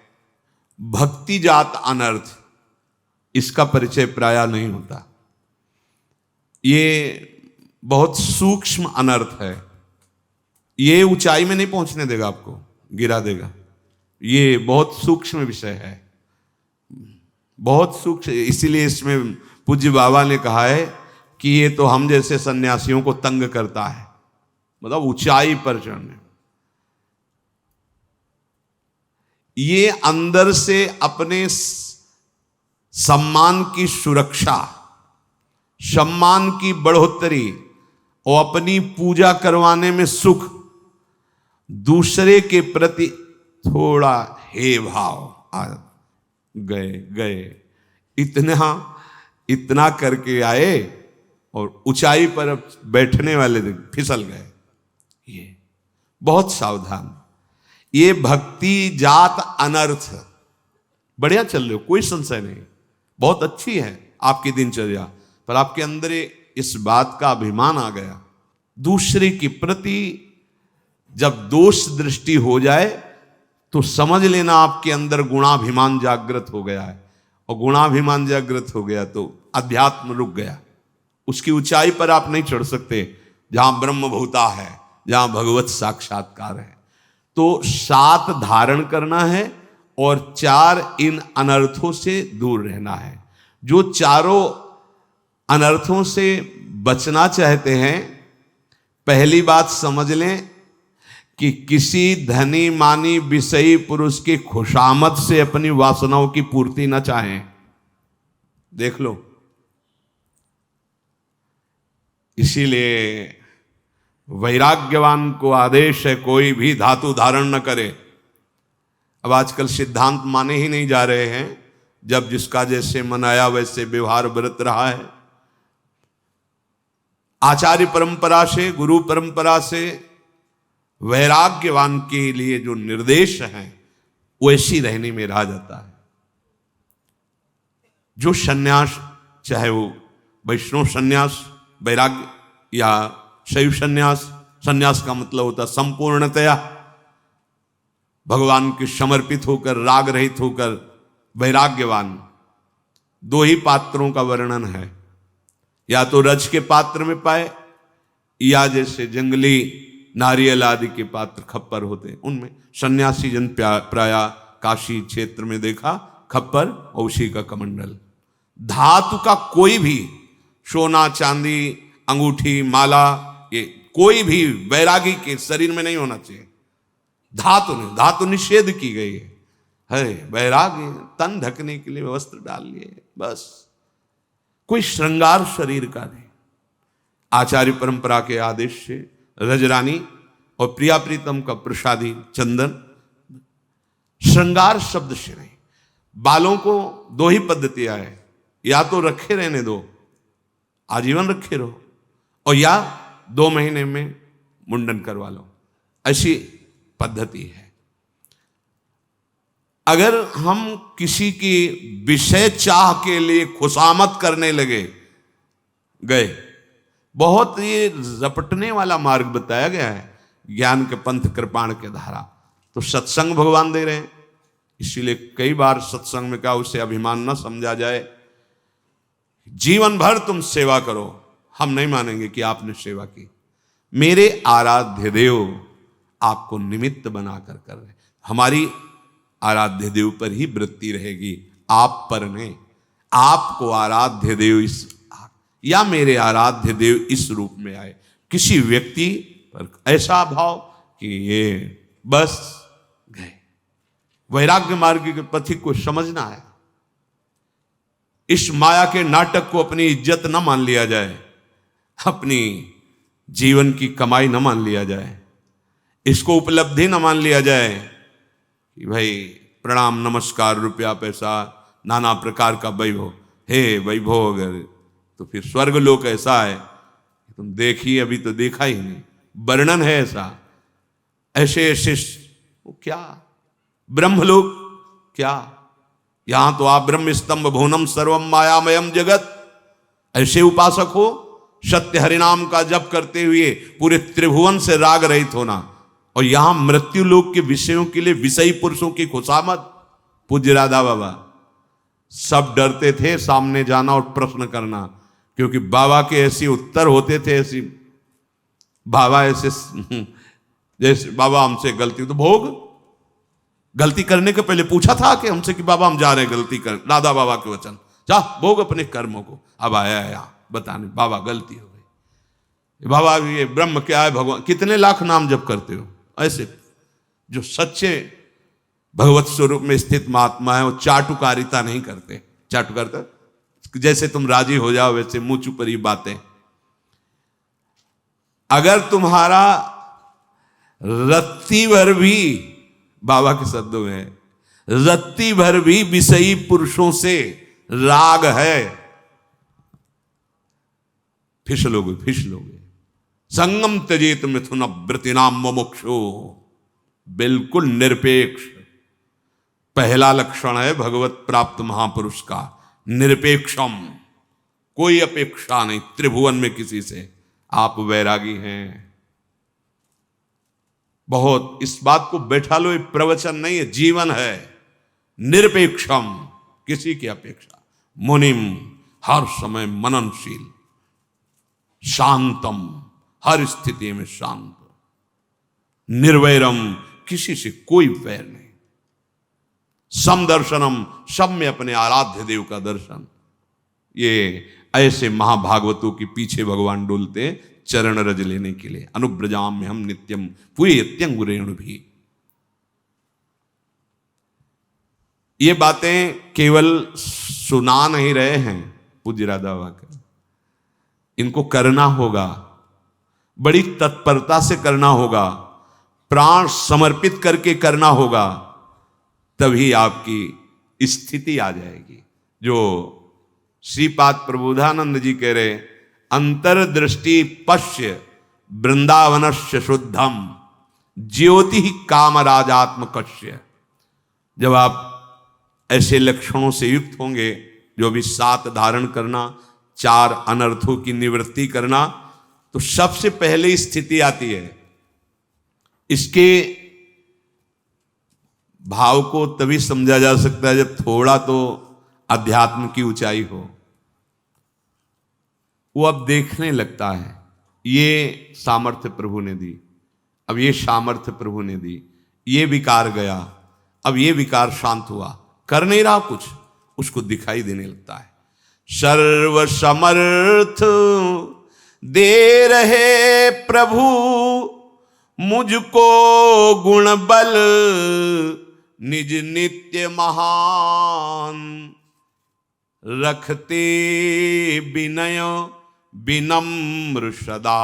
भक्ति जात अनर्थ। इसका परिचय प्रायः नहीं होता। ये बहुत सूक्ष्म अनर्थ है। ये ऊंचाई में नहीं पहुंचने देगा, आपको गिरा देगा। ये बहुत सूक्ष्म विषय है, बहुत सूक्ष्म। इसीलिए इसमें पूज्य बाबा ने कहा है कि ये तो हम जैसे सन्यासियों को तंग करता है, मतलब ऊंचाई पर चढ़ने। ये अंदर से अपने सम्मान की सुरक्षा, सम्मान की बढ़ोतरी और अपनी पूजा करवाने में सुख, दूसरे के प्रति थोड़ा हे भाव, गए गए इतना करके आए और ऊंचाई पर अब बैठने वाले फिसल गए। ये बहुत सावधान। ये भक्ति जात अनर्थ। बढ़िया चल रहे हो, कोई संशय नहीं, बहुत अच्छी है आपकी दिनचर्या, पर आपके अंदर इस बात का अभिमान आ गया। दूसरे के प्रति जब दोष दृष्टि हो जाए तो समझ लेना आपके अंदर गुणाभिमान जागृत हो गया है, और गुणाभिमान जागृत हो गया तो अध्यात्म रुक गया। उसकी ऊंचाई पर आप नहीं चढ़ सकते जहां ब्रह्मभूता है, जहां भगवत साक्षात्कार है। तो 7 धारण करना है और 4 इन अनर्थों से दूर रहना है। जो चारों अनर्थों से बचना चाहते हैं, पहली बात समझ लें कि किसी धनी मानी विषयी पुरुष की खुशामद से अपनी वासनाओं की पूर्ति न चाहें। देख लो, इसीलिए वैराग्यवान को आदेश है कोई भी धातु धारण न करे। अब आजकल सिद्धांत माने ही नहीं जा रहे हैं, जब जिसका जैसे मन आया वैसे व्यवहार बरत रहा है। आचार्य परंपरा से, गुरु परंपरा से वैराग्यवान के लिए जो निर्देश हैं वैसी रहने में रहा जाता है। जो सन्यास, चाहे वो वैष्णव सन्यास वैराग्य या शैव सन्यास, सन्यास का मतलब होता संपूर्णतया भगवान के समर्पित होकर, राग रहित होकर वैराग्यवान। 2 ही पात्रों का वर्णन है, या तो रज के पात्र में पाए, या जैसे जंगली नारियल आदि के पात्र खप्पर होते हैं उनमें। सन्यासी जन प्राय काशी क्षेत्र में देखा खप्पर और उसी का कमंडल। धातु का कोई भी सोना चांदी अंगूठी माला, ये कोई भी वैरागी के शरीर में नहीं होना चाहिए। धातु नहीं, धातु निषेध की गई है। वैराग्य तन ढकने के लिए वस्त्र डाल लिए बस, कोई श्रृंगार शरीर का नहीं। आचार्य परंपरा के आदेश से रजरानी और प्रिया प्रीतम का प्रसादी चंदन, श्रृंगार शब्द से नहीं। बालों को 2 ही पद्धतियां है, या तो रखे रहने दो, आजीवन रखे रहो, और या 2 महीने में मुंडन करवा लो, ऐसी पद्धति है। अगर हम किसी की विषय चाह के लिए खुशामद करने गए, बहुत ये रपटने वाला मार्ग बताया गया है ज्ञान के पंथ कृपाण के धारा। तो सत्संग भगवान दे रहे हैं, इसीलिए कई बार सत्संग में कहा उसे अभिमान न समझा जाए। जीवन भर तुम सेवा करो, हम नहीं मानेंगे कि आपने सेवा की। मेरे आराध्य देव आपको निमित्त बनाकर कर रहे, हमारी आराध्य देव पर ही वृत्ति रहेगी, आप पर नहीं। आपको आराध्य देव इस, या मेरे आराध्य देव इस रूप में आए। किसी व्यक्ति पर ऐसा भाव कि ये बस गए। वैराग्य मार्ग के पथिक को समझना है। इस माया के नाटक को अपनी इज्जत न मान लिया जाए, अपनी जीवन की कमाई न मान लिया जाए, इसको उपलब्धि न मान लिया जाए कि भाई प्रणाम नमस्कार रुपया पैसा नाना प्रकार का वैभव, हे वैभव अगर तो फिर स्वर्ग लोक ऐसा है तुम देखिए, अभी तो देखा ही नहीं, वर्णन है ऐसा। ऐसे ऐसे क्या ब्रह्मलोक, क्या यहां तो आप ब्रह्म स्तंभ भुवनम सर्वम मायामयम जगत, ऐसे उपासक हो। सत्य हरिनाम का जप करते हुए पूरे त्रिभुवन से राग रहित होना, और यहां मृत्यु लोक के विषयों के लिए विषयी पुरुषों की खुशामद। पूज्य राधा बाबा सब डरते थे सामने जाना और प्रश्न करना, क्योंकि बाबा के ऐसे उत्तर होते थे, ऐसी बाबा ऐसे जैसे बाबा हमसे गलती तो भोग, गलती करने के पहले पूछा था कि हमसे कि बाबा हम जा रहे हैं गलती कर, राधा बाबा के वचन, जा भोग अपने कर्मों को। अब आया बताने बाबा गलती हो गई, बाबा ये ब्रह्म क्या है, भगवान कितने लाख नाम जप करते हो। ऐसे जो सच्चे भगवत स्वरूप में स्थित महात्मा है वो चाटुकारिता नहीं करते। चाटुकारिता जैसे तुम राजी हो जाओ वैसे मुंह चुपरी बातें। अगर तुम्हारा रत्ती भर भी, बाबा के शब्दों में, रत्ती भर भी विषयी पुरुषों से राग है, फिसलोगे फिसलोगे। संगम त्यजेत मिथुन वृत्तिनाम मुमुक्षु, बिल्कुल निरपेक्ष। पहला लक्षण है भगवत प्राप्त महापुरुष का, निरपेक्षम, कोई अपेक्षा नहीं त्रिभुवन में किसी से। आप वैरागी हैं, बहुत इस बात को बैठा लो, ये प्रवचन नहीं है, जीवन है। निरपेक्षम, किसी की अपेक्षा। मुनिम, हर समय मननशील। शांतम, हर स्थिति में शांत। निर्वैरम, किसी से कोई वैर नहीं। समदर्शनम, सब में अपने आराध्य देव का दर्शन। ये ऐसे महाभागवतों के पीछे भगवान डोलते हैं चरण रज लेने के लिए। अनुब्रजाम में हम नित्यम पूयत्यंगुरेण भी। ये बातें केवल सुना नहीं रहे हैं पूज्य राधा वाकर, इनको करना होगा, बड़ी तत्परता से करना होगा, प्राण समर्पित करके करना होगा, तभी आपकी स्थिति आ जाएगी। जो श्रीपाद प्रबोधानंद जी कह रहे, अंतर्दृष्टि पश्य वृंदावनस्य शुद्धम ज्योति कामराजात्मकस्य। जब आप ऐसे लक्षणों से युक्त होंगे, जो भी 7 धारण करना, 4 अनर्थों की निवृत्ति करना, तो सबसे पहले स्थिति आती है। इसके भाव को तभी समझा जा सकता है जब थोड़ा तो अध्यात्म की ऊंचाई हो। वो अब देखने लगता है, ये सामर्थ्य प्रभु ने दी, अब ये सामर्थ्य प्रभु ने दी, ये विकार गया, अब ये विकार शांत हुआ, कर नहीं रहा कुछ, उसको दिखाई देने लगता है। सर्व समर्थ दे रहे प्रभु मुझको गुण बल, निज नित्य महान रखते विनय विनम्र सदा,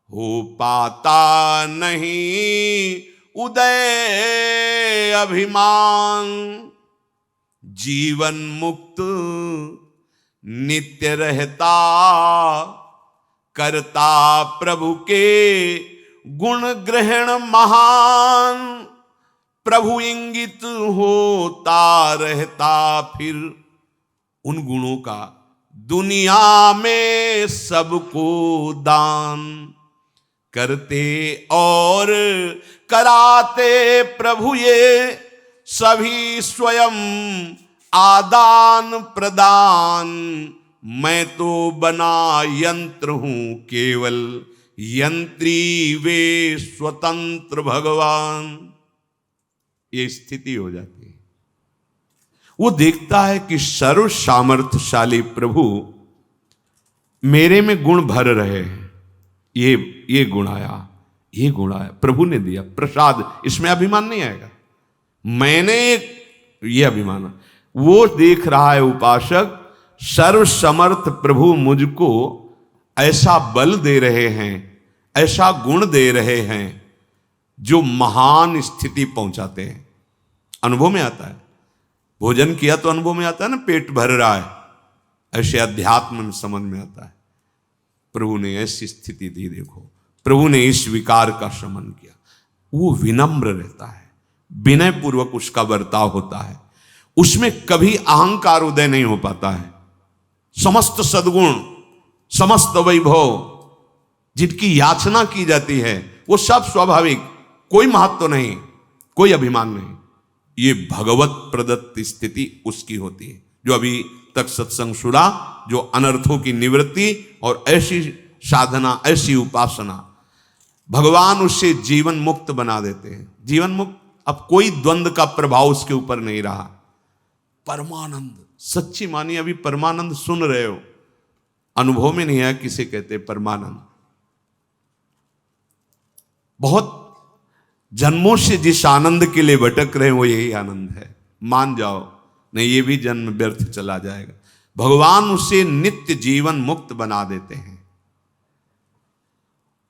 हो पाता नहीं उदय अभिमान, जीवन मुक्त नित्य रहता, करता प्रभु के गुण ग्रहण महान, प्रभु इंगित होता रहता फिर उन गुणों का दुनिया में सबको दान, करते और कराते प्रभु ये सभी स्वयं आदान प्रदान, मैं तो बना यंत्र हूं केवल, यंत्री वे स्वतंत्र भगवान। ये स्थिति हो जाती है। वो देखता है कि सर्व सामर्थ्यशाली प्रभु मेरे में गुण भर रहे हैं, ये गुण आया, ये गुण आया, प्रभु ने दिया प्रसाद, इसमें अभिमान नहीं आएगा, मैंने ये अभिमान। वो देख रहा है उपासक, सर्व समर्थ प्रभु मुझको ऐसा बल दे रहे हैं, ऐसा गुण दे रहे हैं, जो महान स्थिति पहुंचाते हैं। अनुभव में आता है, भोजन किया तो अनुभव में आता है ना, पेट भर रहा है, ऐसे अध्यात्म में समझ में आता है। प्रभु ने ऐसी स्थिति दी, देखो प्रभु ने इस विकार का शमन किया। वो विनम्र रहता है, विनय पूर्वक उसका बर्ताव होता है, उसमें कभी अहंकार उदय नहीं हो पाता है। समस्त सद्गुण, समस्त वैभव जिनकी याचना की जाती है, वो सब स्वाभाविक, कोई महत्व नहीं, कोई अभिमान नहीं। ये भगवत प्रदत्त स्थिति उसकी होती है। जो अभी तक सत्संग सुना, जो अनर्थों की निवृत्ति और ऐसी साधना, ऐसी उपासना, भगवान उससे जीवन मुक्त बना देते हैं। जीवन मुक्त, अब कोई द्वंद्व का प्रभाव उसके ऊपर नहीं रहा। परमानंद, सच्ची मानिए, अभी परमानंद सुन रहे हो, अनुभव में नहीं है किसे कहते परमानंद। बहुत जन्मों से जिस आनंद के लिए भटक रहे हैं, वो यही आनंद है। मान जाओ, नहीं ये भी जन्म व्यर्थ चला जाएगा। भगवान उसे नित्य जीवन मुक्त बना देते हैं।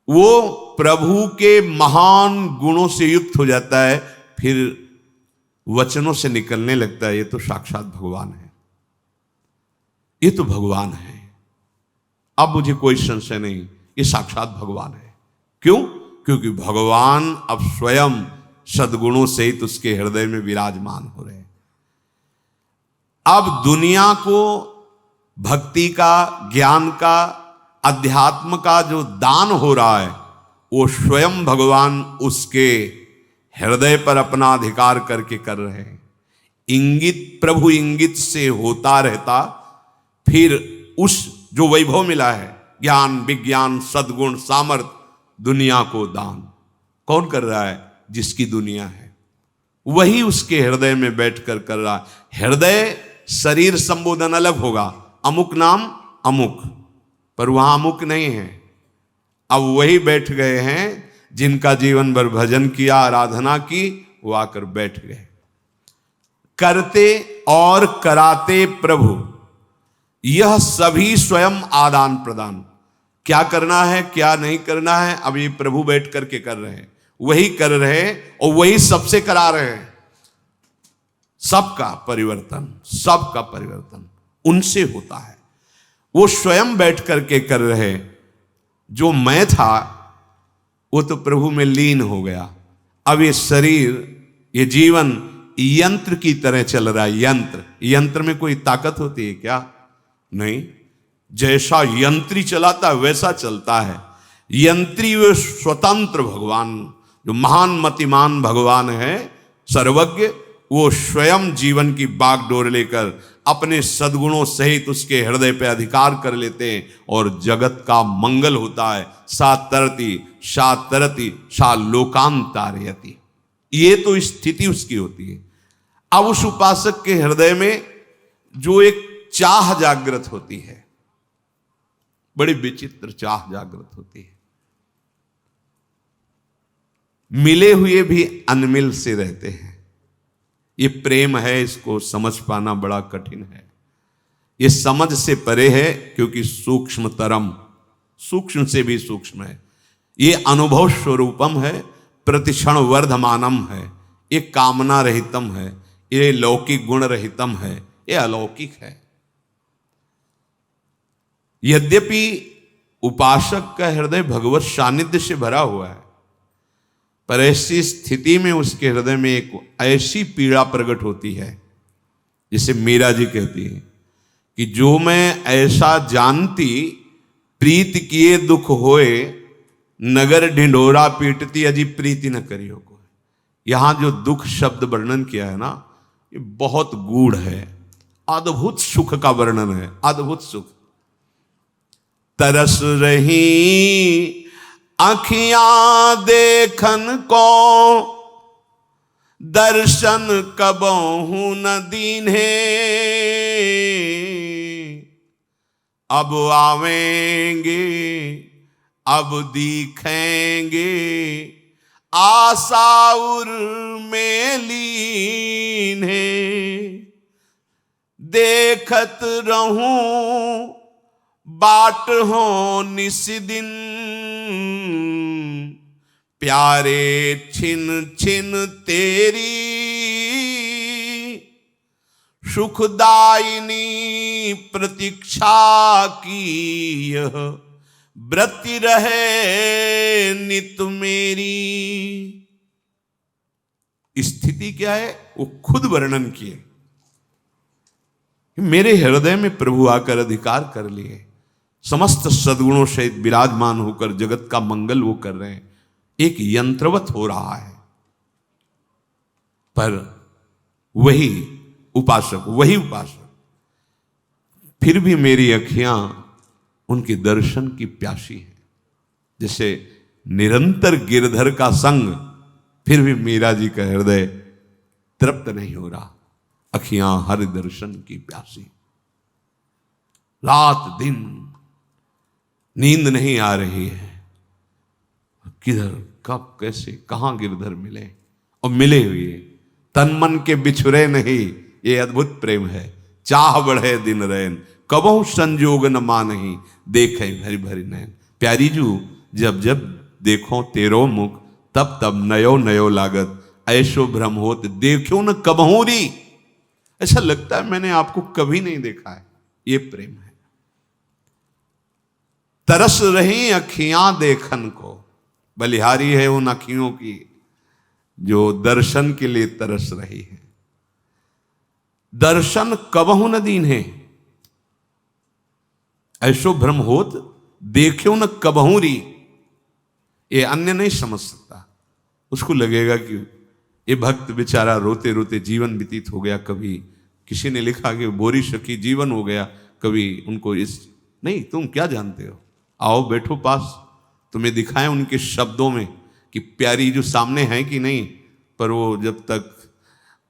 वो प्रभु के महान गुणों से युक्त हो जाता है, फिर वचनों से निकलने लगता है, ये तो साक्षात भगवान है, ये तो भगवान है। अब मुझे कोई संशय नहीं, ये साक्षात भगवान है। क्यों? क्योंकि भगवान अब स्वयं सद्गुणों सहित उसके हृदय में विराजमान हो रहे हैं। अब दुनिया को भक्ति का, ज्ञान का, अध्यात्म का जो दान हो रहा है, वो स्वयं भगवान उसके हृदय पर अपना अधिकार करके कर रहे हैं। इंगित प्रभु इंगित से होता रहता, फिर उस जो वैभव मिला है, ज्ञान, विज्ञान, सद्गुण, सामर्थ्य, दुनिया को दान कौन कर रहा है? जिसकी दुनिया है, वही उसके हृदय में बैठकर कर रहा है। हृदय शरीर संबोधन अलग होगा, अमुक नाम अमुक, पर वहां अमुक नहीं है। अब वही बैठ गए हैं जिनका जीवन भर भजन किया, आराधना की, वो आकर बैठ गए। करते और कराते प्रभु, यह सभी स्वयं आदान प्रदान। क्या करना है, क्या नहीं करना है, अब ये प्रभु बैठ करके कर रहे हैं, वही कर रहे हैं और वही सबसे करा रहे हैं। सबका परिवर्तन उनसे होता है, वो स्वयं बैठ करके कर रहे। जो मैं था वो तो प्रभु में लीन हो गया। अब ये शरीर, ये जीवन यंत्र की तरह चल रहा है। यंत्र में कोई ताकत होती है क्या? नहीं। जैसा यंत्री चलाता है वैसा चलता है। यंत्री व स्वतंत्र भगवान, जो महान मतिमान भगवान है, सर्वज्ञ, वो स्वयं जीवन की बागडोर लेकर अपने सद्गुणों सहित उसके हृदय पे अधिकार कर लेते हैं और जगत का मंगल होता है। सा तरति सा लोकांतारयति, ये तो स्थिति उसकी होती है। अब उस उपासक के हृदय में जो एक चाह जागृत होती है, बड़ी विचित्र चाह जागृत होती है। मिले हुए भी अनमिल से रहते हैं। ये प्रेम है, इसको समझ पाना बड़ा कठिन है। ये समझ से परे है, क्योंकि सूक्ष्मतरम, सूक्ष्म से भी सूक्ष्म है। ये अनुभव स्वरूपम है, प्रतिक्षण वर्धमानम है, ये कामना रहितम है, ये लौकिक गुण रहितम है, ये अलौकिक है। यद्यपि उपासक का हृदय भगवत सानिध्य से भरा हुआ है, पर ऐसी स्थिति में उसके हृदय में एक ऐसी पीड़ा प्रकट होती है, जिसे मीरा जी कहती है कि जो मैं ऐसा जानती, प्रीत किए दुख होए, नगर ढिंढोरा पीटती अजी प्रीति न करियो को। यहां जो दुख शब्द वर्णन किया है ना, ये बहुत गूढ़ है, अद्भुत सुख का वर्णन है, अद्भुत सुख। तरस रही आँखियां देखन को, दर्शन कबहू न दीन्हे, अब आवेंगे अब दिखेंगे, आशा उर में लीन है। देखत रहूं बाट हो निस दिन, प्यारे छिन छिन तेरी, सुखदायिनी प्रतीक्षा की यह व्रति रहे नित मेरी। स्थिति क्या है वो खुद वर्णन किए। मेरे हृदय में प्रभु आकर अधिकार कर लिए, समस्त सद्गुणों से विराजमान होकर जगत का मंगल वो कर रहे हैं, एक यंत्रवत हो रहा है। पर वही उपासक फिर भी मेरी अखियां उनके दर्शन की प्यासी है। जैसे निरंतर गिरधर का संग, फिर भी मीरा जी का हृदय तृप्त नहीं हो रहा। अखियां हर दर्शन की प्यासी, रात दिन नींद नहीं आ रही है। किधर, कब, कैसे, कहां गिरधर मिले, और मिले हुए तन मन के बिछुरे नहीं। ये अद्भुत प्रेम है। चाह बढ़े दिन रैन, कबहु संजोग न मानही, देखे भरी भरी नैन। प्यारी जू जब जब देखो तेरो मुख, तब तब नयो नयो लागत, ऐसो भ्रम होत देखो न कबहू री। ऐसा लगता है मैंने आपको कभी नहीं देखा है। ये प्रेम है। तरस रही अखियां देखन को, बलिहारी है उन अखियों की जो दर्शन के लिए तरस रही है। दर्शन कबहू न दीन है, ऐसो भ्रम होत देखो न कबहू री। ये अन्य नहीं समझ सकता, उसको लगेगा कि ये भक्त बेचारा रोते रोते जीवन व्यतीत हो गया। कभी किसी ने लिखा कि बोरी सखी जीवन हो गया, कभी उनको इस नहीं, तुम क्या जानते हो, आओ बैठो पास, तुम्हें दिखाएं उनके शब्दों में कि प्यारी जो सामने है कि नहीं। पर वो जब तक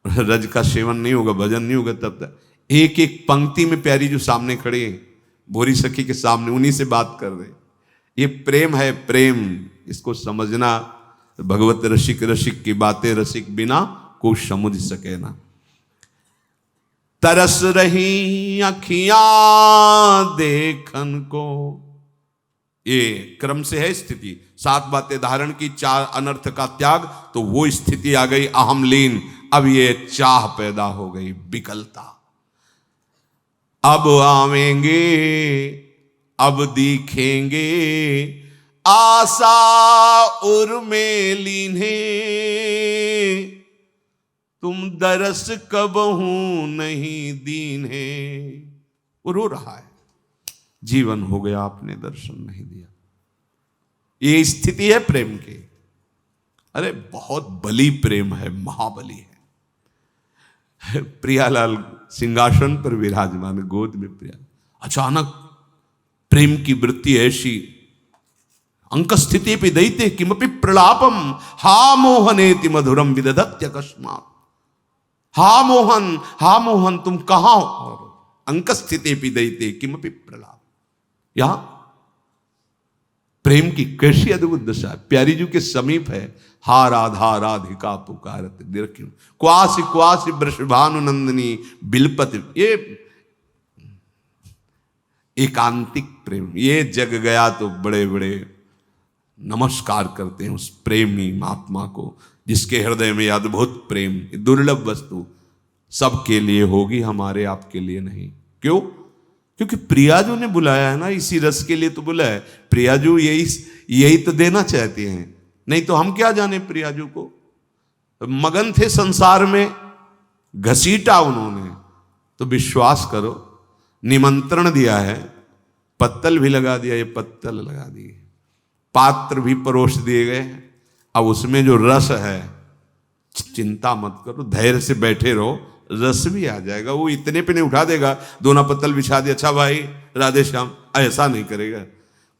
रज का सेवन नहीं होगा, भजन नहीं होगा, तब तक एक एक पंक्ति में प्यारी जो सामने खड़े हैं, बोरी सखी के सामने, उन्हीं से बात कर रहे। ये प्रेम है, प्रेम। इसको समझना, भगवत रसिक रसिक की बातें रसिक बिना को समझ सके ना। तरस रही अखियां देखन को, ये क्रम से है स्थिति। 7 बातें धारण की, 4 अनर्थ का त्याग, तो वो स्थिति आ गई अहम लीन। अब ये चाह पैदा हो गई, विकलता। अब आवेंगे, अब दिखेंगे, आशा उर्मे लीन्हे, तुम दरस कबहू नहीं दीन है। वो रो रहा है, जीवन हो गया, आपने दर्शन नहीं दिया। ये स्थिति है प्रेम की। अरे बहुत बली प्रेम है, महाबली है। प्रियालाल सिंहासन पर विराजमान, गोद में प्रिया, अचानक प्रेम की वृत्ति ऐसी, अंक स्थिति पे दैते किमपि प्रलापम, हा मोहनेति मधुरम विदधत्य अकस्मात्। हा मोहन, हा मोहन, तुम कहां हो? अंक स्थिति पे दैते किमपि प्रलाप। यहां प्रेम की कैसी अद्भुत दशा, प्यारी जी के समीप है। हा राधा राधिका पुकारत निरखिन, क्वासी क्वासी वृषभानु नंदिनी बिलपति। ये एकांतिक प्रेम, ये जग गया तो बड़े बड़े नमस्कार करते हैं उस प्रेमी महात्मा को, जिसके हृदय में अद्भुत प्रेम, दुर्लभ वस्तु सबके लिए होगी, हमारे आपके लिए नहीं। क्यों? क्योंकि प्रियाजू ने बुलाया है ना, इसी रस के लिए तो बुलाया है। प्रियाजू यही तो देना चाहती हैं, नहीं तो हम क्या जाने। प्रियाजू को मगन थे संसार में, घसीटा उन्होंने, तो विश्वास करो, निमंत्रण दिया है, पत्तल भी लगा दिया, ये पत्तल लगा दिए, पात्र भी परोस दिए गए। अब उसमें जो रस है, चिंता मत करो, धैर्य से बैठे रहो, रस भी आ जाएगा। वो इतने पे नहीं उठा देगा, दोना पत्तल बिछा दिया, अच्छा भाई राधे श्याम, ऐसा नहीं करेगा।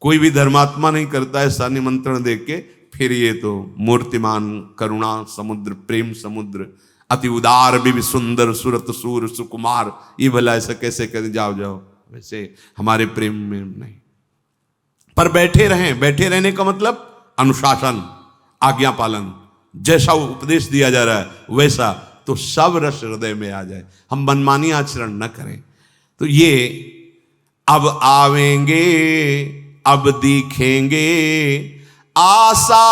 कोई भी धर्मात्मा नहीं करता ऐसा निमंत्रण देख के। फिर ये तो मूर्तिमान करुणा समुद्र, प्रेम समुद्र, अति उदार भी सुंदर सुरत सूर सुकुमार, ये भला ऐसा कैसे कर, जाओ जाओ। वैसे हमारे प्रेम में नहीं, पर बैठे रहें। बैठे रहने का मतलब अनुशासन, आज्ञा पालन, जैसा उपदेश दिया जा रहा है वैसा, तो सब रस हृदय में आ जाए, हम मनमानी आचरण न करें। तो ये अब आवेंगे, अब दिखेंगे, आशा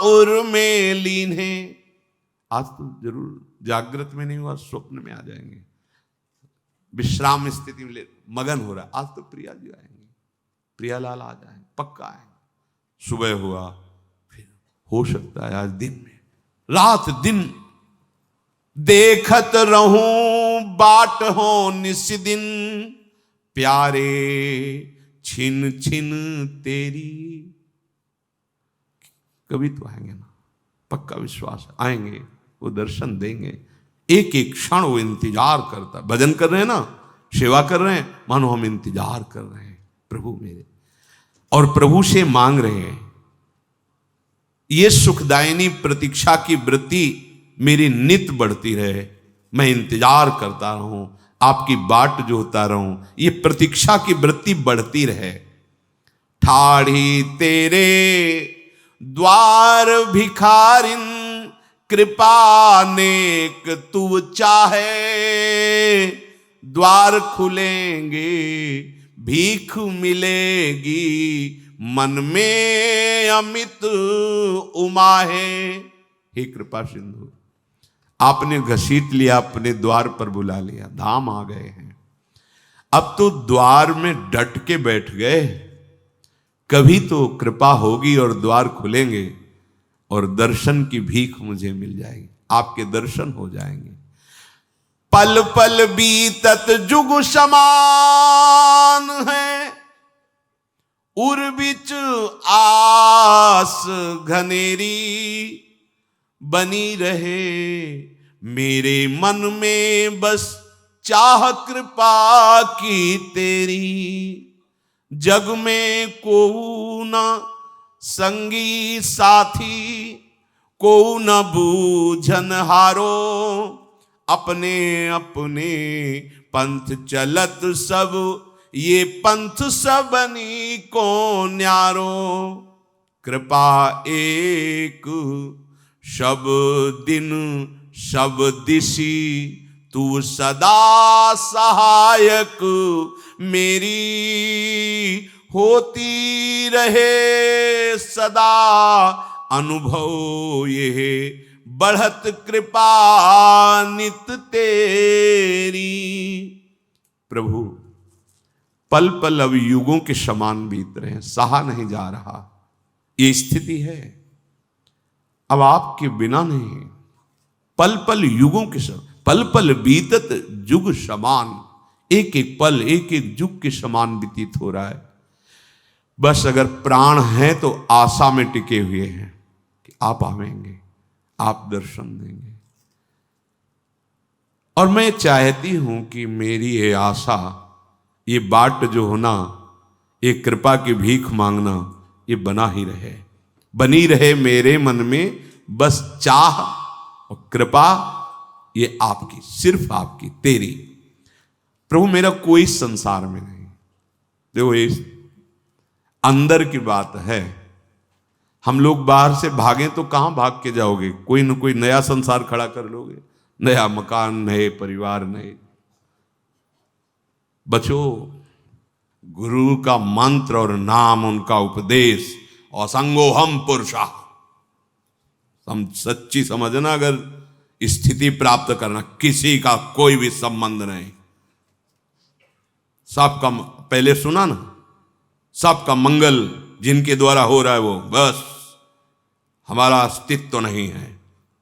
उर्मे लीन्हे। आज तो जरूर जागृत में नहीं हुआ, स्वप्न में आ जाएंगे, विश्राम स्थिति में मगन हो रहा है। आज तो प्रिया जी आएंगे, प्रियालाल आ जाएंगे, पक्का आएंगे। सुबह हुआ, फिर हो सकता है आज दिन में, रात दिन देखत रहूं बाट हो निस दिन, प्यारे छिन छिन तेरी। कभी तो आएंगे ना, पक्का विश्वास आएंगे, वो दर्शन देंगे। एक एक क्षण वो इंतजार करता। भजन कर रहे हैं ना, सेवा कर रहे हैं, मानो हम इंतजार कर रहे हैं प्रभु मेरे, और प्रभु से मांग रहे हैं। ये सुखदायिनी प्रतीक्षा की वृत्ति मेरी नित बढ़ती रहे, मैं इंतजार करता रहूं, आपकी बाट जोहता रहूं, ये प्रतीक्षा की वृत्ति बढ़ती रहे। ठाढ़ी तेरे द्वार भिखारिन, कृपा नेक तू चाहे, द्वार खुलेंगे, भीख मिलेगी, मन में अमित उमा है। हे कृपा सिंधु, आपने घसीट लिया, अपने द्वार पर बुला लिया, धाम आ गए हैं। अब तो द्वार में डट के बैठ गए, कभी तो कृपा होगी और द्वार खुलेंगे और दर्शन की भीख मुझे मिल जाएगी, आपके दर्शन हो जाएंगे। पल पल बीतत जुग समान है, उर बिच आस घनेरी, बनी रहे मेरे मन में बस चाह कृपा की तेरी। जग में को न संगी साथी, को न बूझन हारो, अपने अपने पंथ चलत सब, ये पंथ सबनी को न्यारो। कृपा एक सब दिन सब दिशी, तू सदा सहायक मेरी, होती रहे सदा अनुभव ये, बढ़त कृपा नित तेरी। प्रभु पल पल अब युगों के समान बीत रहे हैं, सहा नहीं जा रहा, ये स्थिति है। अब आपके बिना नहीं, पल पल युगों के समान, पल पल बीतत जुग समान, एक एक पल एक एक जुग के समान व्यतीत हो रहा है। बस अगर प्राण है तो आशा में टिके हुए हैं कि आप आवेंगे, आप दर्शन देंगे। और मैं चाहती हूं कि मेरी ये आशा, ये बाट जो होना, ये कृपा की भीख मांगना, ये बना ही रहे, बनी रहे मेरे मन में बस चाह और कृपा, ये आपकी, सिर्फ आपकी, तेरी। प्रभु मेरा कोई संसार में नहीं। देखो ये अंदर की बात है, हम लोग बाहर से भागें तो कहां भाग के जाओगे, कोई न कोई नया संसार खड़ा कर लोगे, नया मकान, नए परिवार, नए। बचो, गुरु का मंत्र और नाम, उनका उपदेश, असंगोहम पुरुषा, हम सच्ची समझना, अगर स्थिति प्राप्त करना, किसी का कोई भी संबंध नहीं, सबका, पहले सुना ना, सबका मंगल जिनके द्वारा हो रहा है वो, बस हमारा अस्तित्व तो नहीं है,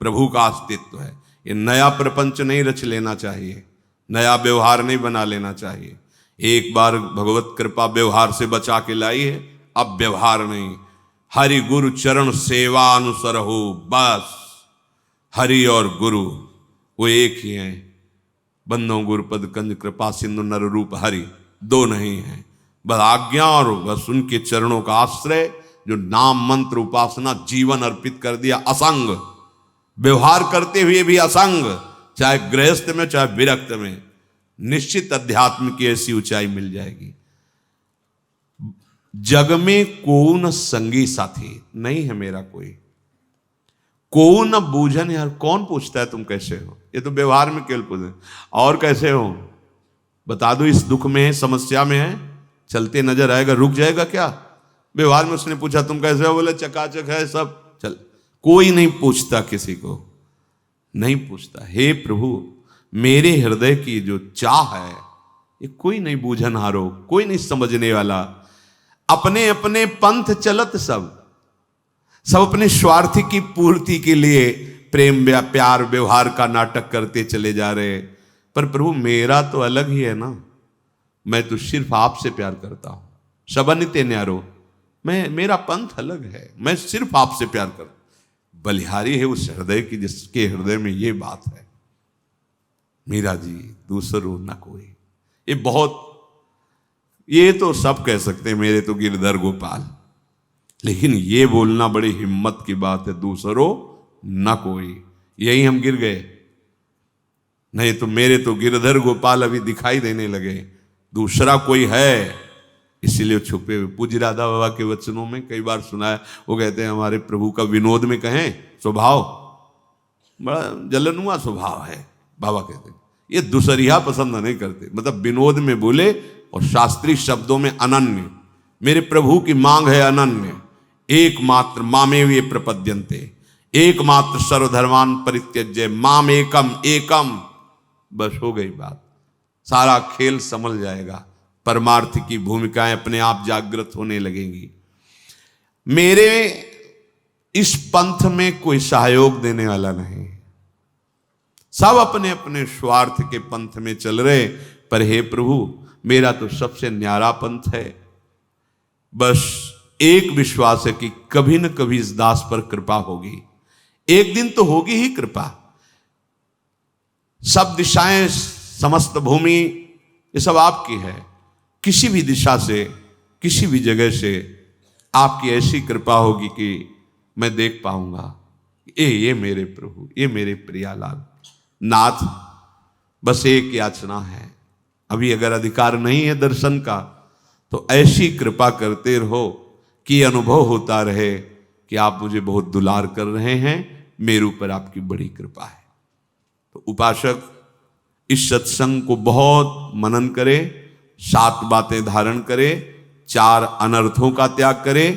प्रभु का अस्तित्व है। ये नया प्रपंच नहीं रच लेना चाहिए, नया व्यवहार नहीं बना लेना चाहिए। एक बार भगवत कृपा व्यवहार से बचा के लाई है, अब व्यवहार नहीं। हरि गुरु चरण सेवा अनुसर हो, बस हरि और गुरु वो एक ही हैं। बंदो गुरुपद कंज कृपा सिंधु नर रूप हरि, दो नहीं है। बस आज्ञा और बस उनके चरणों का आश्रय, जो नाम मंत्र उपासना जीवन अर्पित कर दिया, असंग व्यवहार करते हुए भी असंग, चाहे गृहस्थ में चाहे विरक्त में, निश्चित अध्यात्म की ऐसी ऊंचाई मिल जाएगी। जग में कौन संगी साथी नहीं है मेरा कोई, कौन बूझन। यार कौन पूछता है तुम कैसे हो, ये तो व्यवहार में केवल पूछे, और कैसे हो बता दो, इस दुख में है, समस्या में है, चलते नजर आएगा, रुक जाएगा क्या? व्यवहार में उसने पूछा तुम कैसे हो, बोले चकाचक है सब, चल। कोई नहीं पूछता, किसी को नहीं पूछता। हे प्रभु, मेरे हृदय की जो चाह है, ये कोई नहीं बूझन हारो, कोई नहीं समझने वाला। अपने अपने पंथ चलत सब अपने स्वार्थ की पूर्ति के लिए प्रेम प्यार व्यवहार का नाटक करते चले जा रहे। पर प्रभु मेरा तो अलग ही है ना, मैं तो सिर्फ आपसे प्यार करता हूं, सबनिते न्यारो, मेरा पंथ अलग है, मैं सिर्फ आपसे प्यार करता। बलिहारी है उस हृदय की जिसके हृदय में ये बात है, मीरा जी दूसरो न कोई। ये बहुत, ये तो सब कह सकते हैं मेरे तो गिरधर गोपाल, लेकिन ये बोलना बड़ी हिम्मत की बात है, दूसरो न कोई। यही हम गिर गए, नहीं तो मेरे तो गिरधर गोपाल अभी दिखाई देने लगे, दूसरा कोई है इसीलिए छुपे हुए। पूज्य राधा बाबा के वचनों में कई बार सुना है, वो कहते हैं हमारे प्रभु का विनोद में कहें स्वभाव बड़ा जलनुआ स्वभाव है, बाबा कहते हैं ये दुसरिया पसंद नहीं करते, मतलब विनोद में बोले और शास्त्रीय शब्दों में अनन्य। मेरे प्रभु की मांग है अनन्य, एकमात्र मामेव ये प्रपद्यन्ते, एकमात्र सर्वधर्मान परित्यज्य माम एकम एकम। बस हो गई बात, सारा खेल संभल जाएगा, परमार्थ की भूमिकाएं अपने आप जागृत होने लगेंगी। मेरे इस पंथ में कोई सहयोग देने वाला नहीं, सब अपने अपने स्वार्थ के पंथ में चल रहे। पर हे प्रभु, मेरा तो सबसे न्यारा पंथ है। बस एक विश्वास है कि कभी न कभी इस दास पर कृपा होगी, एक दिन तो होगी ही कृपा। सब दिशाएं, समस्त भूमि ये सब आपकी है। किसी भी दिशा से, किसी भी जगह से आपकी ऐसी कृपा होगी कि मैं देख पाऊंगा ये मेरे प्रभु, ये मेरे प्रियालाल नाथ। बस एक याचना है, अभी अगर अधिकार नहीं है दर्शन का तो ऐसी कृपा करते रहो कि अनुभव होता रहे कि आप मुझे बहुत दुलार कर रहे हैं, मेरे ऊपर आपकी बड़ी कृपा है। तो उपासक इस सत्संग को बहुत मनन करे, 7 बातें धारण करे, 4 अनर्थों का त्याग करे,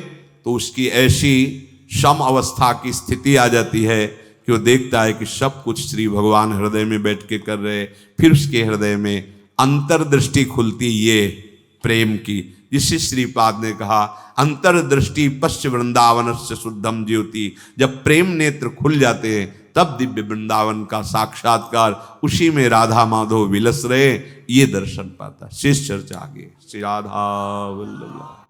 तो उसकी ऐसी सम अवस्था की स्थिति आ जाती है कि वो देखता है कि सब कुछ श्री भगवान हृदय में बैठ के कर रहे। फिर उसके हृदय में अंतर्दृष्टि खुलती ये प्रेम की, जिसे श्रीपाद ने कहा अंतर्दृष्टि पश्च वृंदावन से शुद्धम ज्योति। जब प्रेम नेत्र खुल जाते हैं तब दिव्य वृंदावन का साक्षात्कार, उसी में राधा माधव विलस रहे, ये दर्शन पाता। शेष चर्चा आगे। श्री राधा वल्लभ।